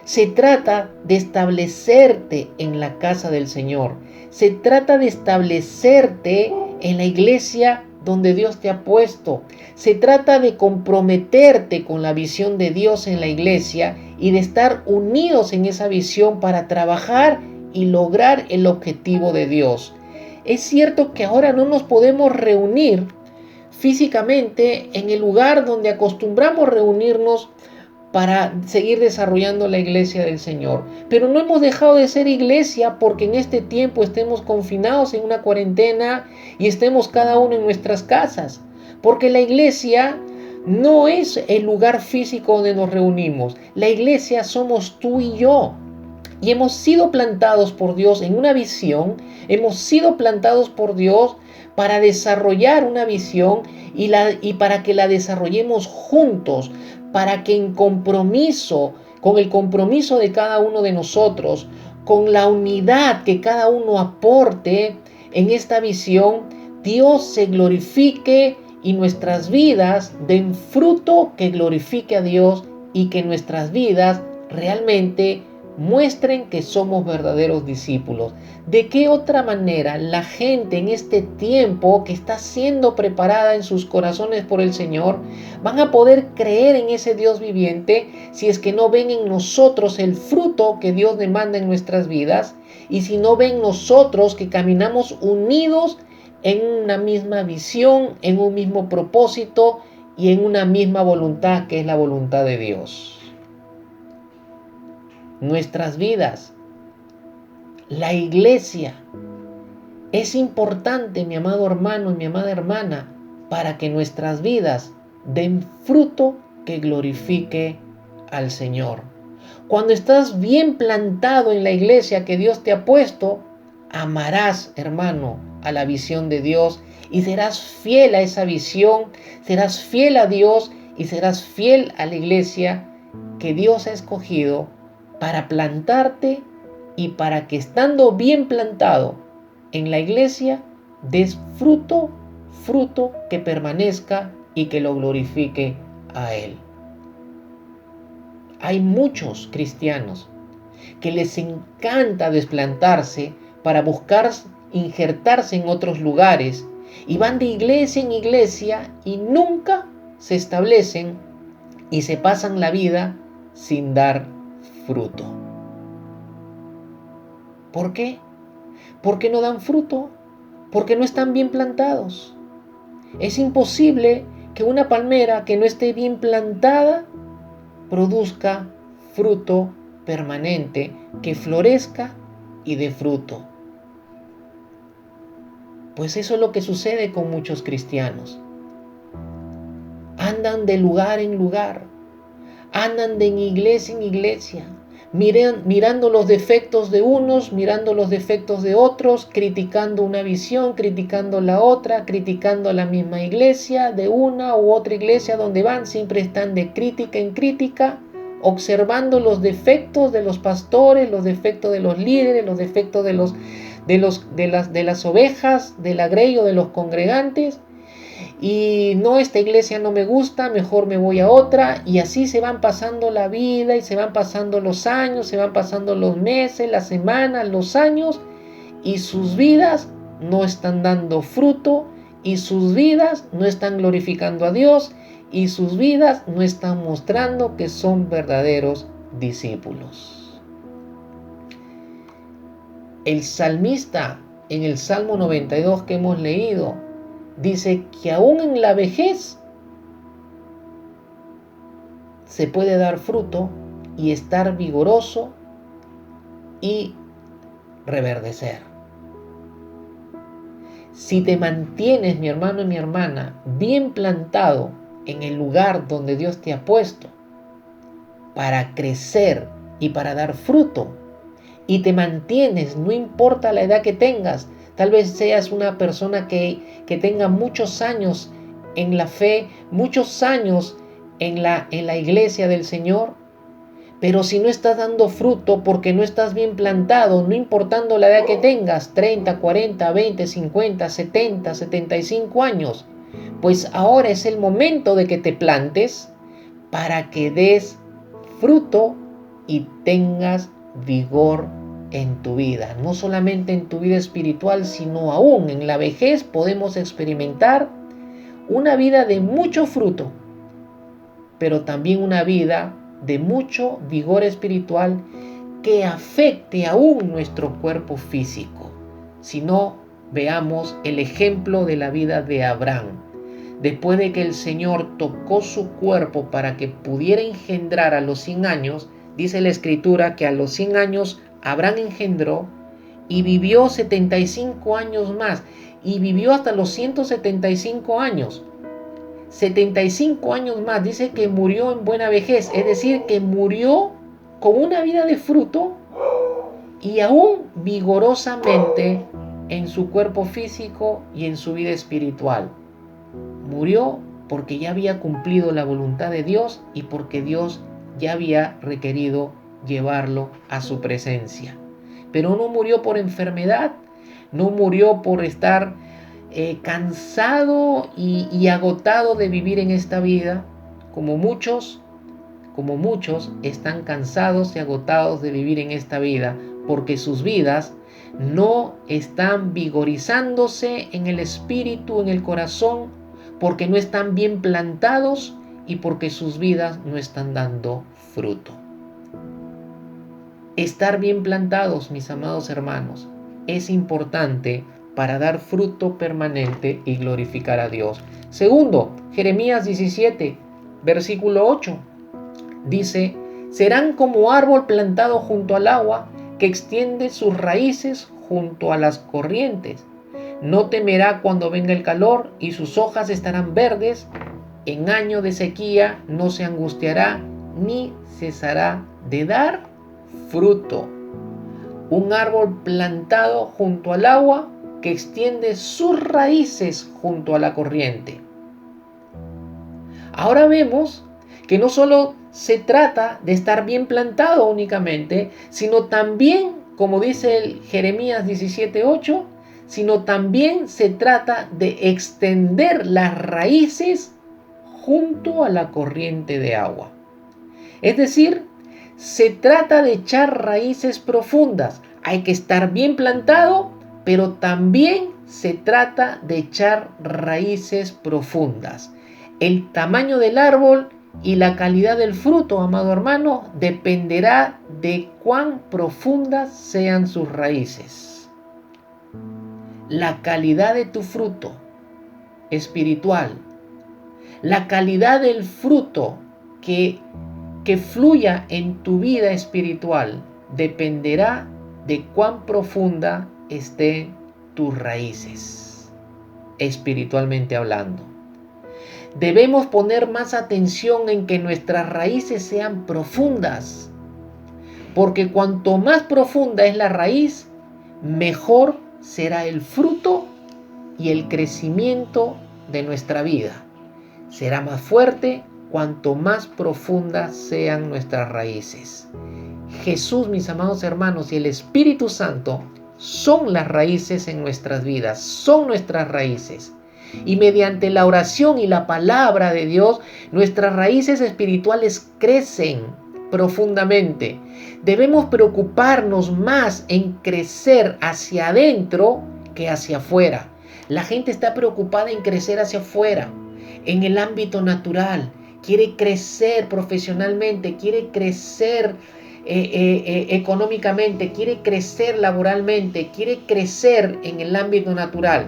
Se trata de establecerte en la casa del Señor. Se trata de establecerte en la iglesia donde Dios te ha puesto. Se trata de comprometerte con la visión de Dios en la iglesia y de estar unidos en esa visión para trabajar y lograr el objetivo de Dios. Es cierto que ahora no nos podemos reunir físicamente en el lugar donde acostumbramos reunirnos para seguir desarrollando la iglesia del Señor. Pero no hemos dejado de ser iglesia porque en este tiempo estemos confinados en una cuarentena y estemos cada uno en nuestras casas. Porque la iglesia no es el lugar físico donde nos reunimos. La iglesia somos tú y yo. Y hemos sido plantados por Dios en una visión. Hemos sido plantados por Dios para desarrollar una visión y para que la desarrollemos juntos. Para que en compromiso, con el compromiso de cada uno de nosotros, con la unidad que cada uno aporte en esta visión, Dios se glorifique y nuestras vidas den fruto que glorifique a Dios y que nuestras vidas realmente muestren que somos verdaderos discípulos. ¿De qué otra manera la gente en este tiempo que está siendo preparada en sus corazones por el Señor van a poder creer en ese Dios viviente si es que no ven en nosotros el fruto que Dios demanda en nuestras vidas, y si no ven nosotros que caminamos unidos en una misma visión, en un mismo propósito y en una misma voluntad, que es la voluntad de Dios? Nuestras vidas, la iglesia, es importante, mi amado hermano y mi amada hermana, para que nuestras vidas den fruto que glorifique al Señor. Cuando estás bien plantado en la iglesia que Dios te ha puesto, amarás, hermano, a la visión de Dios y serás fiel a esa visión, serás fiel a Dios y serás fiel a la iglesia que Dios ha escogido para plantarte y para que, estando bien plantado en la iglesia, des fruto que permanezca y que lo glorifique a Él. Hay muchos cristianos que les encanta desplantarse para buscar injertarse en otros lugares y van de iglesia en iglesia y nunca se establecen y se pasan la vida sin dar fruto. ¿Por qué? ¿Por qué no dan fruto? Porque no están bien plantados. Es imposible que una palmera que no esté bien plantada produzca fruto permanente, que florezca y dé fruto. Pues eso es lo que sucede con muchos cristianos. Andan de lugar en lugar, andan de iglesia en iglesia, mirando los defectos de unos, mirando los defectos de otros, criticando una visión, criticando la otra, criticando la misma iglesia, de una u otra iglesia donde van, siempre están de crítica en crítica, observando los defectos de los pastores, los defectos de los líderes, los defectos de las ovejas, del grey o de los congregantes. Y no, esta iglesia no me gusta, mejor me voy a otra, y así se van pasando la vida y se van pasando los años, se van pasando los meses, las semanas, los años, y sus vidas no están dando fruto, y sus vidas no están glorificando a Dios, y sus vidas no están mostrando que son verdaderos discípulos. El salmista, en el Salmo 92 que hemos leído, dice que aún en la vejez se puede dar fruto y estar vigoroso y reverdecer. Si te mantienes, mi hermano y mi hermana, bien plantado en el lugar donde Dios te ha puesto para crecer y para dar fruto, y te mantienes, no importa la edad que tengas, tal vez seas una persona que tenga muchos años en la fe, muchos años en la iglesia del Señor, pero si no estás dando fruto porque no estás bien plantado, no importando la edad que tengas, 30, 40, 20, 50, 70, 75 años, pues ahora es el momento de que te plantes para que des fruto y tengas vigor en tu vida, no solamente en tu vida espiritual, sino aún en la vejez podemos experimentar una vida de mucho fruto, pero también una vida de mucho vigor espiritual que afecte aún nuestro cuerpo físico. Si no, veamos el ejemplo de la vida de Abraham. Después de que el Señor tocó su cuerpo para que pudiera engendrar a los 100 años, dice la Escritura que a los 100 años Abraham engendró y vivió 75 años más, y vivió hasta los 175 años. 75 años más, dice que murió en buena vejez, es decir, que murió con una vida de fruto y aún vigorosamente en su cuerpo físico y en su vida espiritual. Murió porque ya había cumplido la voluntad de Dios y porque Dios ya había requerido llevarlo a su presencia. Pero no murió por enfermedad, no murió por estar cansado y agotado de vivir en esta vida, como muchos como muchos, están cansados y agotados de vivir en esta vida, porque sus vidas no están vigorizándose en el espíritu, en el corazón, porque no están bien plantados y porque sus vidas no están dando fruto. Estar bien plantados, mis amados hermanos, es importante para dar fruto permanente y glorificar a Dios. Segundo, Jeremías 17, versículo 8, dice: serán como árbol plantado junto al agua, que extiende sus raíces junto a las corrientes. No temerá cuando venga el calor, y sus hojas estarán verdes. En año de sequía no se angustiará, ni cesará de dar fruto. Un árbol plantado junto al agua, que extiende sus raíces junto a la corriente. Ahora vemos que no solo se trata de estar bien plantado únicamente, sino también, como dice el Jeremías 17:8, sino también se trata de extender las raíces junto a la corriente de agua. Es decir, se trata de echar raíces profundas. Hay que estar bien plantado, pero también se trata de echar raíces profundas. El tamaño del árbol y la calidad del fruto, amado hermano, dependerá de cuán profundas sean sus raíces. La calidad de tu fruto espiritual, la calidad del fruto que fluya en tu vida espiritual, dependerá de cuán profunda estén tus raíces, espiritualmente hablando. Debemos poner más atención en que nuestras raíces sean profundas, porque cuanto más profunda es la raíz, mejor será el fruto y el crecimiento de nuestra vida. Será más fuerte cuanto más profundas sean nuestras raíces. Jesús, mis amados hermanos, y el Espíritu Santo son las raíces en nuestras vidas, son nuestras raíces. Y mediante la oración y la palabra de Dios, nuestras raíces espirituales crecen profundamente. Debemos preocuparnos más en crecer hacia adentro que hacia afuera. La gente está preocupada en crecer hacia afuera, en el ámbito natural. Quiere crecer profesionalmente, quiere crecer económicamente, quiere crecer laboralmente, quiere crecer en el ámbito natural,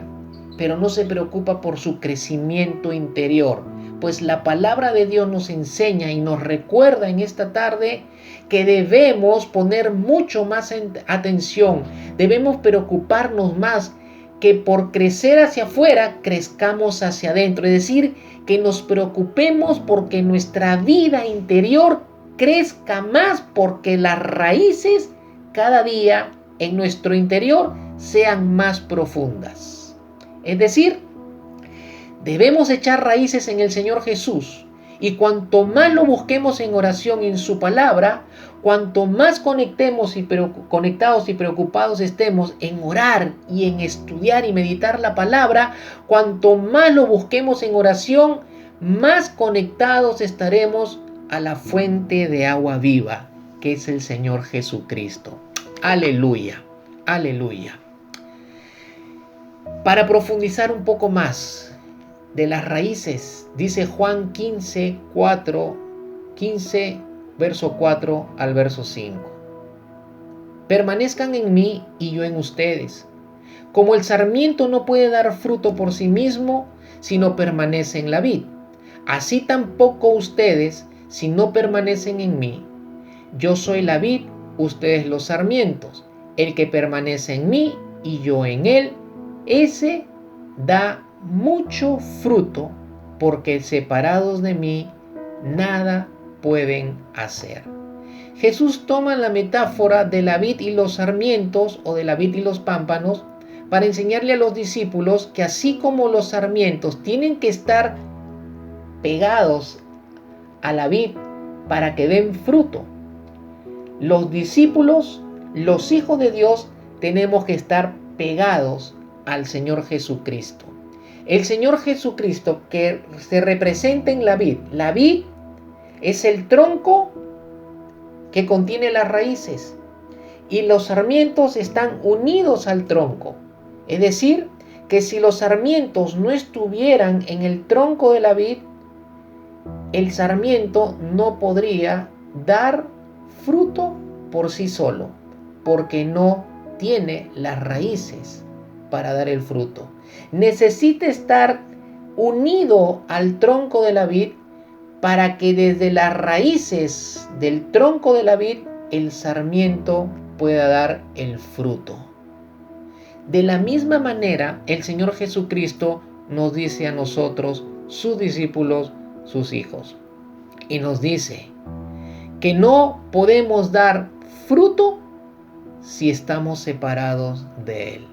pero no se preocupa por su crecimiento interior. Pues la palabra de Dios nos enseña y nos recuerda en esta tarde que debemos poner mucho más atención, debemos preocuparnos más que por crecer hacia afuera, crezcamos hacia adentro. Es decir, que nos preocupemos porque nuestra vida interior crezca más, porque las raíces cada día en nuestro interior sean más profundas. Es decir, debemos echar raíces en el Señor Jesús, y cuanto más lo busquemos en oración y en su palabra, cuanto más conectados y preocupados estemos en orar y en estudiar y meditar la palabra, cuanto más lo busquemos en oración, más conectados estaremos a la fuente de agua viva, que es el Señor Jesucristo. Aleluya, aleluya. Para profundizar un poco más de las raíces, dice Juan 15, verso 4 al verso 5. Permanezcan en mí y yo en ustedes. Como el sarmiento no puede dar fruto por sí mismo si no permanece en la vid, así tampoco ustedes si no permanecen en mí. Yo soy la vid, ustedes los sarmientos. El que permanece en mí y yo en él, ese da mucho fruto, porque separados de mí nada pueden hacer. Jesús toma la metáfora de la vid y los sarmientos, o de la vid y los pámpanos, para enseñarle a los discípulos que así como los sarmientos tienen que estar pegados a la vid para que den fruto, los discípulos, los hijos de Dios, tenemos que estar pegados al Señor Jesucristo. El Señor Jesucristo, que se representa en la vid es el tronco que contiene las raíces y los sarmientos están unidos al tronco. Es decir, que si los sarmientos no estuvieran en el tronco de la vid, el sarmiento no podría dar fruto por sí solo, porque no tiene las raíces para dar el fruto. Necesita estar unido al tronco de la vid para que desde las raíces del tronco de la vid el sarmiento pueda dar el fruto. De la misma manera, el Señor Jesucristo nos dice a nosotros, sus discípulos, sus hijos, y nos dice que no podemos dar fruto si estamos separados de Él,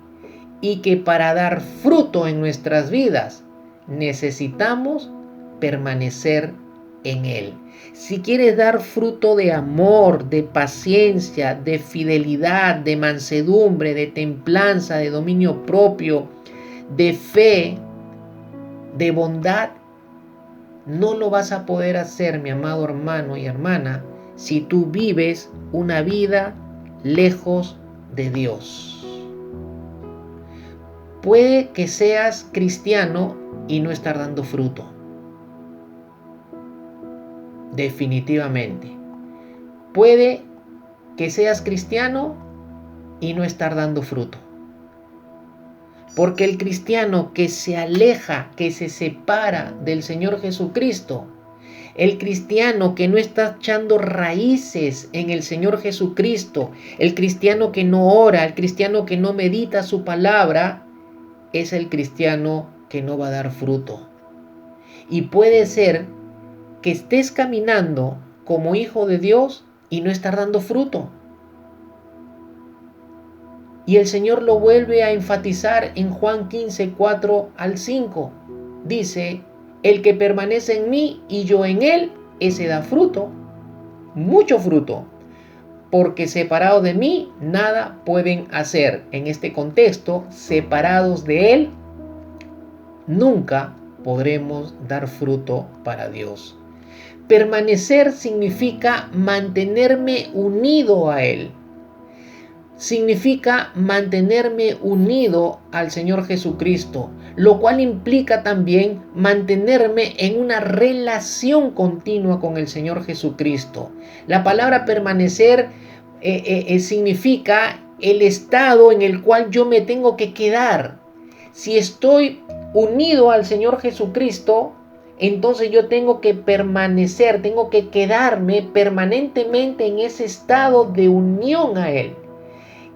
y que para dar fruto en nuestras vidas necesitamos permanecer en Él. Si quieres dar fruto de amor, de paciencia, de fidelidad, de mansedumbre, de templanza, de dominio propio, de fe, de bondad, no lo vas a poder hacer, mi amado hermano y hermana, si tú vives una vida lejos de Dios. Puede que seas cristiano y no estar dando fruto. Definitivamente. Puede que seas cristiano y no estar dando fruto. Porque el cristiano que se aleja, que se separa del Señor Jesucristo, el cristiano que no está echando raíces en el Señor Jesucristo, el cristiano que no ora, el cristiano que no medita su palabra, es el cristiano que no va a dar fruto. Y puede ser que estés caminando como hijo de Dios y no estar dando fruto. Y el Señor lo vuelve a enfatizar en Juan 15, 4 al 5. Dice, el que permanece en mí y yo en él, ese da fruto, mucho fruto, porque separados de mí nada pueden hacer. En este contexto, separados de él, nunca podremos dar fruto para Dios. Permanecer significa mantenerme unido a Él. Significa mantenerme unido al Señor Jesucristo, lo cual implica también mantenerme en una relación continua con el Señor Jesucristo. La palabra permanecer significa el estado en el cual yo me tengo que quedar. Si estoy unido al Señor Jesucristo, entonces yo tengo que permanecer, tengo que quedarme permanentemente en ese estado de unión a Él.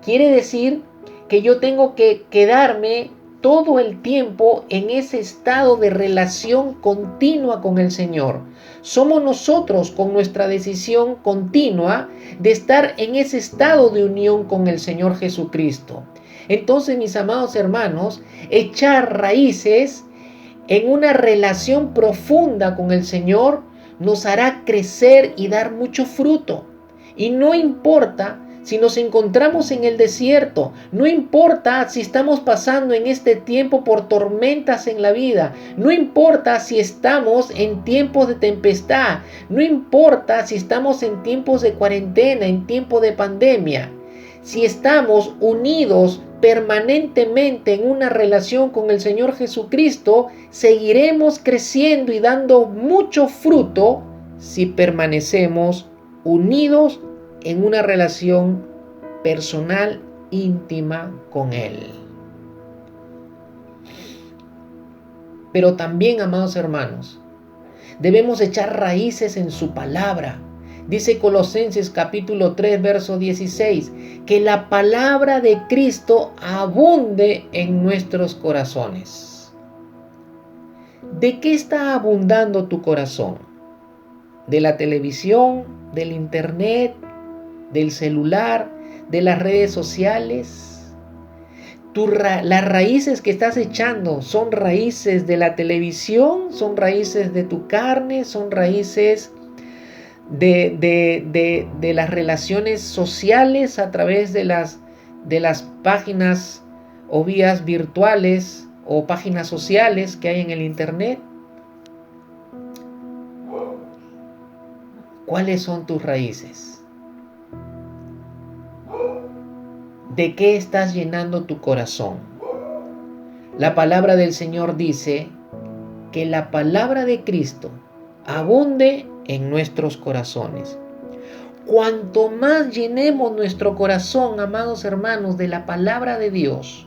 Quiere decir que yo tengo que quedarme todo el tiempo en ese estado de relación continua con el Señor. Somos nosotros con nuestra decisión continua de estar en ese estado de unión con el Señor Jesucristo. Entonces, mis amados hermanos, echar raíces en una relación profunda con el Señor nos hará crecer y dar mucho fruto. Y no importa si nos encontramos en el desierto, no importa si estamos pasando en este tiempo por tormentas en la vida, no importa si estamos en tiempos de tempestad, no importa si estamos en tiempos de cuarentena, en tiempo de pandemia. Si estamos unidos permanentemente en una relación con el Señor Jesucristo, seguiremos creciendo y dando mucho fruto si permanecemos unidos en una relación personal íntima con Él. Pero también, amados hermanos, debemos echar raíces en su palabra. Dice Colosenses capítulo 3, verso 16, que la palabra de Cristo abunde en nuestros corazones. ¿De qué está abundando tu corazón? ¿De la televisión, del internet, del celular, de las redes sociales? Las raíces que estás echando son raíces de la televisión, son raíces de tu carne, son raíces de las relaciones sociales a través de las páginas o vías virtuales o páginas sociales que hay en el internet. ¿Cuáles son tus raíces? ¿De qué estás llenando tu corazón? La palabra del Señor dice que la palabra de Cristo abunde en nuestros corazones. Cuanto más llenemos nuestro corazón, amados hermanos, de la palabra de Dios,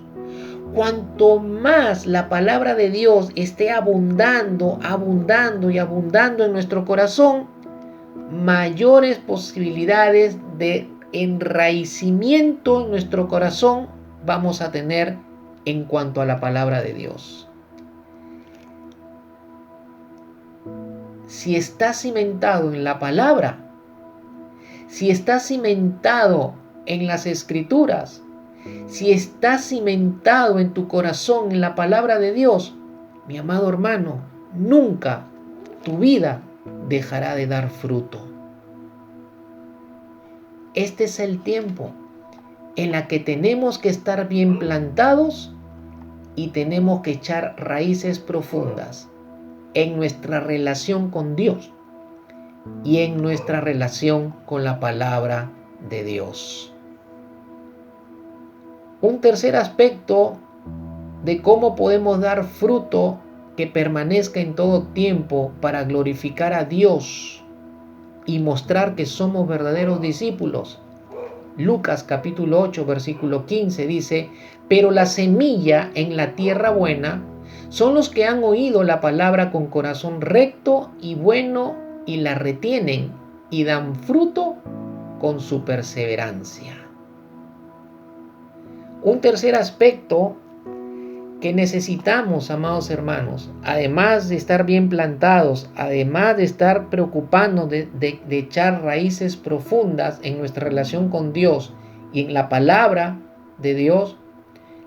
cuanto más la palabra de Dios esté abundando en nuestro corazón, mayores posibilidades de enraizamiento en nuestro corazón vamos a tener en cuanto a la palabra de Dios. Si estás cimentado en la palabra, si estás cimentado en las Escrituras, si estás cimentado en tu corazón en la palabra de Dios, mi amado hermano, nunca tu vida dejará de dar fruto. Este es el tiempo en el que tenemos que estar bien plantados y tenemos que echar raíces profundas en nuestra relación con Dios y en nuestra relación con la palabra de Dios. Un tercer aspecto de cómo podemos dar fruto que permanezca en todo tiempo para glorificar a Dios y mostrar que somos verdaderos discípulos. Lucas capítulo 8 versículo 15 dice: pero la semilla en la tierra buena son los que han oído la palabra con corazón recto y bueno y la retienen y dan fruto con su perseverancia. Un tercer aspecto que necesitamos, amados hermanos, además de estar bien plantados, además de estar preocupándonos de echar raíces profundas en nuestra relación con Dios y en la palabra de Dios,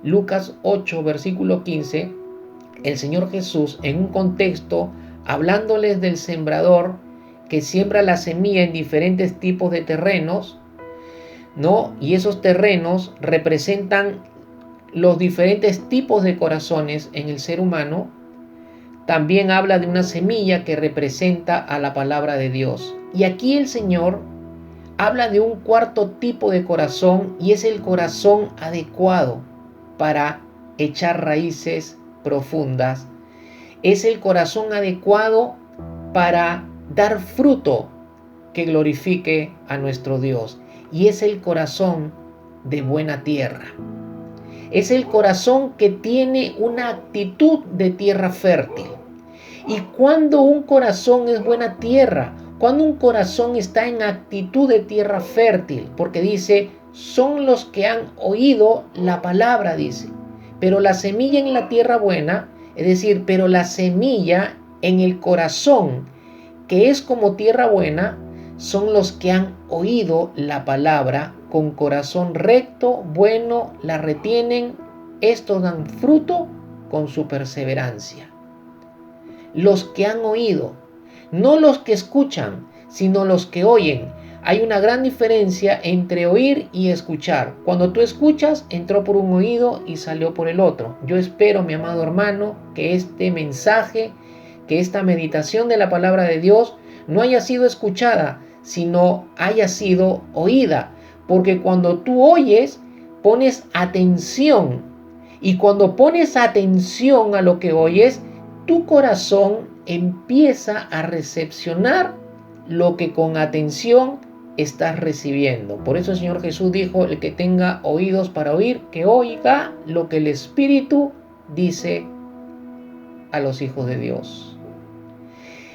Lucas 8, versículo 15, el Señor Jesús, en un contexto, hablándoles del sembrador que siembra la semilla en diferentes tipos de terrenos, ¿no? Y esos terrenos representan los diferentes tipos de corazones en el ser humano. También habla de una semilla que representa a la palabra de Dios. Y aquí el Señor habla de un cuarto tipo de corazón, y es el corazón adecuado para echar raíces profundas. Es el corazón adecuado para dar fruto que glorifique a nuestro Dios. Y es el corazón de buena tierra. Es el corazón que tiene una actitud de tierra fértil. Y cuando un corazón es buena tierra, cuando un corazón está en actitud de tierra fértil, porque dice, son los que han oído la palabra, dice. Pero la semilla en la tierra buena, es decir, pero la semilla en el corazón, que es como tierra buena, son los que han oído la palabra con corazón recto, bueno, la retienen, estos dan fruto con su perseverancia. Los que han oído, no los que escuchan, sino los que oyen. Hay una gran diferencia entre oír y escuchar. Cuando tú escuchas, entró por un oído y salió por el otro. Yo espero, mi amado hermano, que este mensaje, que esta meditación de la palabra de Dios no haya sido escuchada, sino haya sido oída. Porque cuando tú oyes, pones atención. Y cuando pones atención a lo que oyes, tu corazón empieza a recepcionar lo que con atención estás recibiendo. Por eso el Señor Jesús dijo, el que tenga oídos para oír, que oiga lo que el Espíritu dice a los hijos de Dios.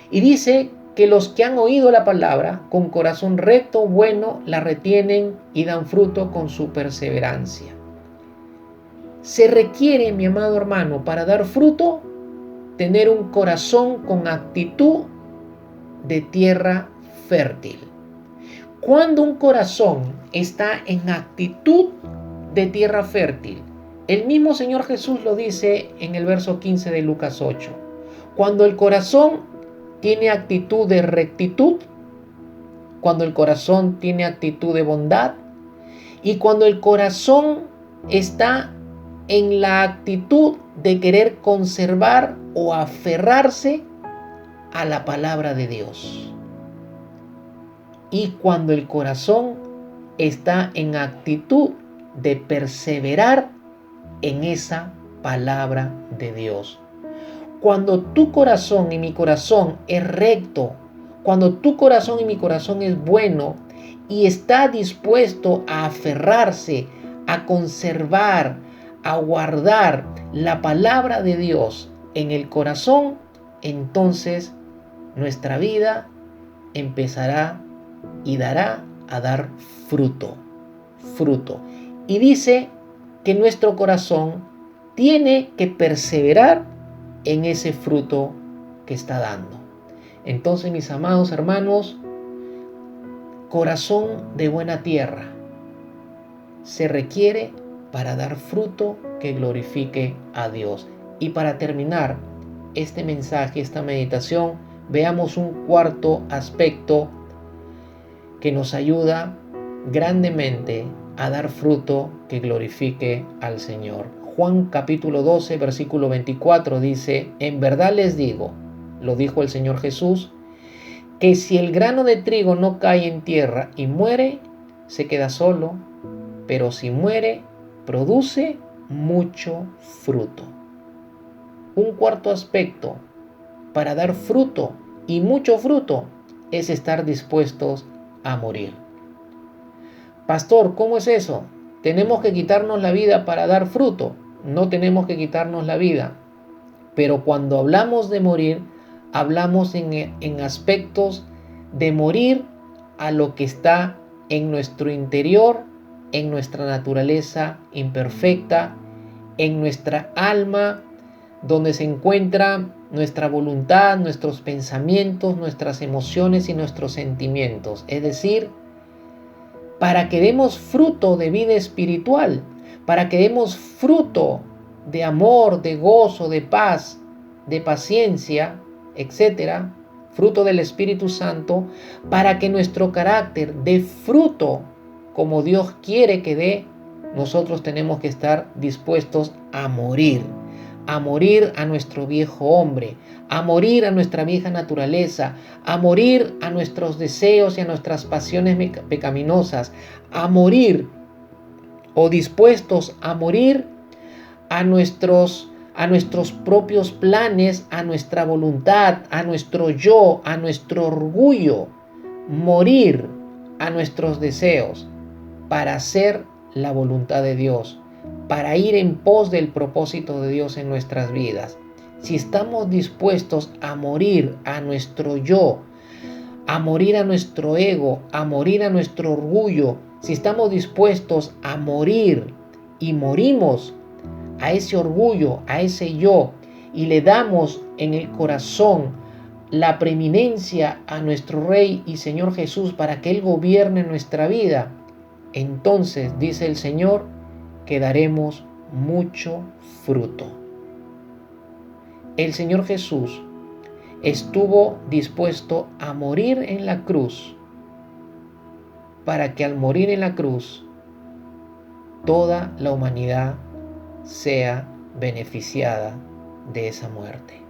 Y dice que los que han oído la palabra con corazón recto, bueno, la retienen y dan fruto con su perseverancia. Se requiere, mi amado hermano, para dar fruto, tener un corazón con actitud de tierra fértil. Cuando un corazón está en actitud de tierra fértil, el mismo Señor Jesús lo dice en el verso 15 de Lucas 8. Cuando el corazón tiene actitud de rectitud, cuando el corazón tiene actitud de bondad, y cuando el corazón está en la actitud de querer conservar o aferrarse a la palabra de Dios. y cuando el corazón está en actitud de perseverar en esa palabra de Dios. Cuando tu corazón y mi corazón es recto, cuando tu corazón y mi corazón es bueno y está dispuesto a aferrarse, a conservar, a guardar la palabra de Dios en el corazón, entonces nuestra vida empezará y dará a dar fruto. Y dice que nuestro corazón tiene que perseverar en ese fruto que está dando. Entonces, mis amados hermanos, corazón de buena tierra se requiere para dar fruto que glorifique a Dios. Y para terminar este mensaje, esta meditación, veamos un cuarto aspecto que nos ayuda grandemente a dar fruto que glorifique al Señor. Juan capítulo 12, versículo 24 dice: en verdad les digo, lo dijo el Señor Jesús, que si el grano de trigo no cae en tierra y muere, se queda solo, pero si muere, produce mucho fruto. Un cuarto aspecto para dar fruto y mucho fruto es estar dispuestos a morir. Pastor, ¿cómo es eso? ¿Tenemos que quitarnos la vida para dar fruto? No tenemos que quitarnos la vida, pero cuando hablamos de morir, hablamos en aspectos de morir a lo que está en nuestro interior, en nuestra naturaleza imperfecta, en nuestra alma, donde se encuentra nuestra voluntad, nuestros pensamientos, nuestras emociones y nuestros sentimientos. Es decir, para que demos fruto de vida espiritual, para que demos fruto de amor, de gozo, de paz, de paciencia, etcétera, fruto del Espíritu Santo, para que nuestro carácter dé fruto como Dios quiere que dé, nosotros tenemos que estar dispuestos a morir a nuestro viejo hombre, a morir a nuestra vieja naturaleza, a morir a nuestros deseos y a nuestras pasiones pecaminosas, a morir o dispuestos a morir a nuestros propios planes, a nuestra voluntad, a nuestro yo, a nuestro orgullo, morir a nuestros deseos para hacer la voluntad de Dios, para ir en pos del propósito de Dios en nuestras vidas. Si estamos dispuestos a morir a nuestro yo, a morir a nuestro ego, a morir a nuestro orgullo, si estamos dispuestos a morir y morimos a ese orgullo, a ese yo, y le damos en el corazón la preeminencia a nuestro Rey y Señor Jesús para que Él gobierne nuestra vida, entonces, dice el Señor, que daremos mucho fruto. El Señor Jesús estuvo dispuesto a morir en la cruz para que al morir en la cruz toda la humanidad sea beneficiada de esa muerte.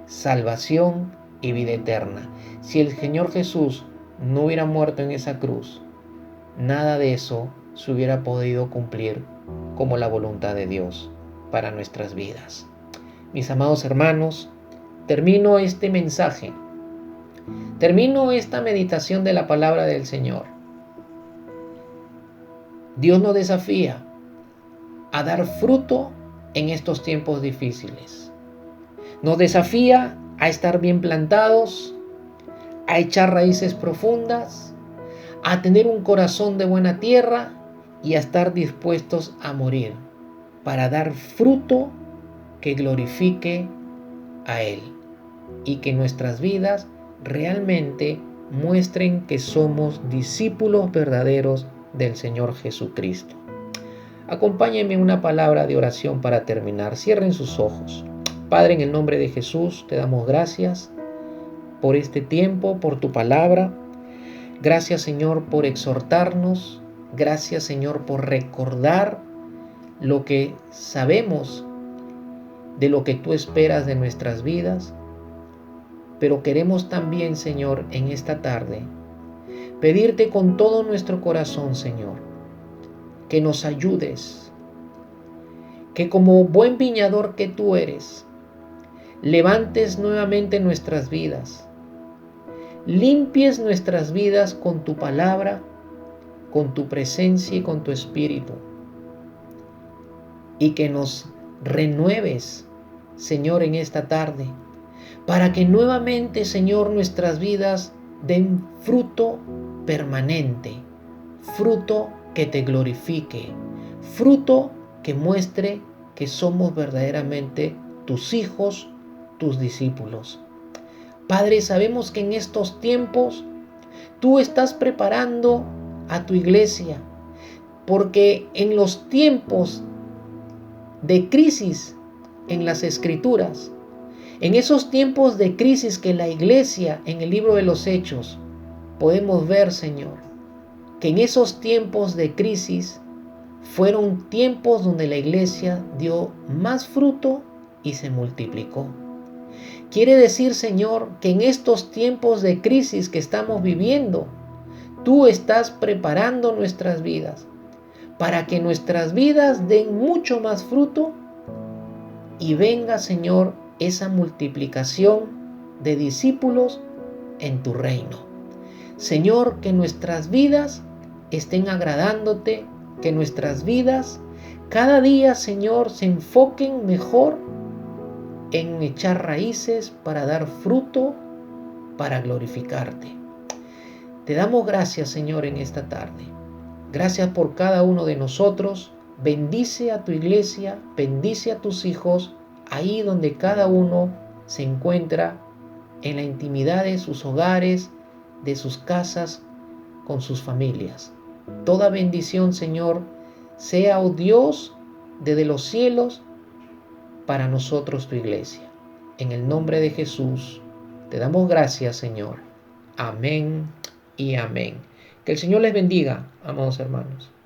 Salvación y vida eterna. Si el Señor Jesús no hubiera muerto en esa cruz, nada de eso se hubiera podido cumplir como la voluntad de Dios para nuestras vidas. Mis amados hermanos, termino este mensaje, termino esta meditación de la palabra del Señor. Dios nos desafía a dar fruto en estos tiempos difíciles. Nos desafía a estar bien plantados, a echar raíces profundas, a tener un corazón de buena tierra y a estar dispuestos a morir para dar fruto que glorifique a Él y que nuestras vidas realmente muestren que somos discípulos verdaderos del Señor Jesucristo. Acompáñenme en una palabra de oración para terminar. Cierren sus ojos. Padre, en el nombre de Jesús, te damos gracias por este tiempo, por tu palabra. Gracias, Señor, por exhortarnos. Gracias, Señor, por recordar lo que sabemos de lo que tú esperas de nuestras vidas. Pero queremos también, Señor, en esta tarde, pedirte con todo nuestro corazón, Señor, que nos ayudes, que como buen viñador que tú eres, levantes nuevamente nuestras vidas, limpies nuestras vidas con tu palabra, con tu presencia y con tu espíritu, y que nos renueves, Señor, en esta tarde, para que nuevamente, Señor, nuestras vidas den fruto permanente, fruto que te glorifique, fruto que muestre que somos verdaderamente tus hijos, tus discípulos. Padre, sabemos que en estos tiempos tú estás preparando a tu iglesia, porque en los tiempos de crisis en las Escrituras, en esos tiempos de crisis que la iglesia en el libro de los Hechos podemos ver, Señor, que en esos tiempos de crisis fueron tiempos donde la iglesia dio más fruto y se multiplicó. Quiere decir, Señor, que en estos tiempos de crisis que estamos viviendo, tú estás preparando nuestras vidas para que nuestras vidas den mucho más fruto y venga, Señor, esa multiplicación de discípulos en tu reino. Señor, que nuestras vidas estén agradándote, que nuestras vidas cada día, Señor, se enfoquen mejor en echar raíces para dar fruto, para glorificarte. Te damos gracias, Señor, en esta tarde. Gracias por cada uno de nosotros. Bendice a tu iglesia, bendice a tus hijos, ahí donde cada uno se encuentra, en la intimidad de sus hogares, de sus casas, con sus familias. Toda bendición, Señor, sea, oh Dios, desde los cielos, para nosotros tu iglesia. En el nombre de Jesús, te damos gracias, Señor. Amén y amén. Que el Señor les bendiga, amados hermanos.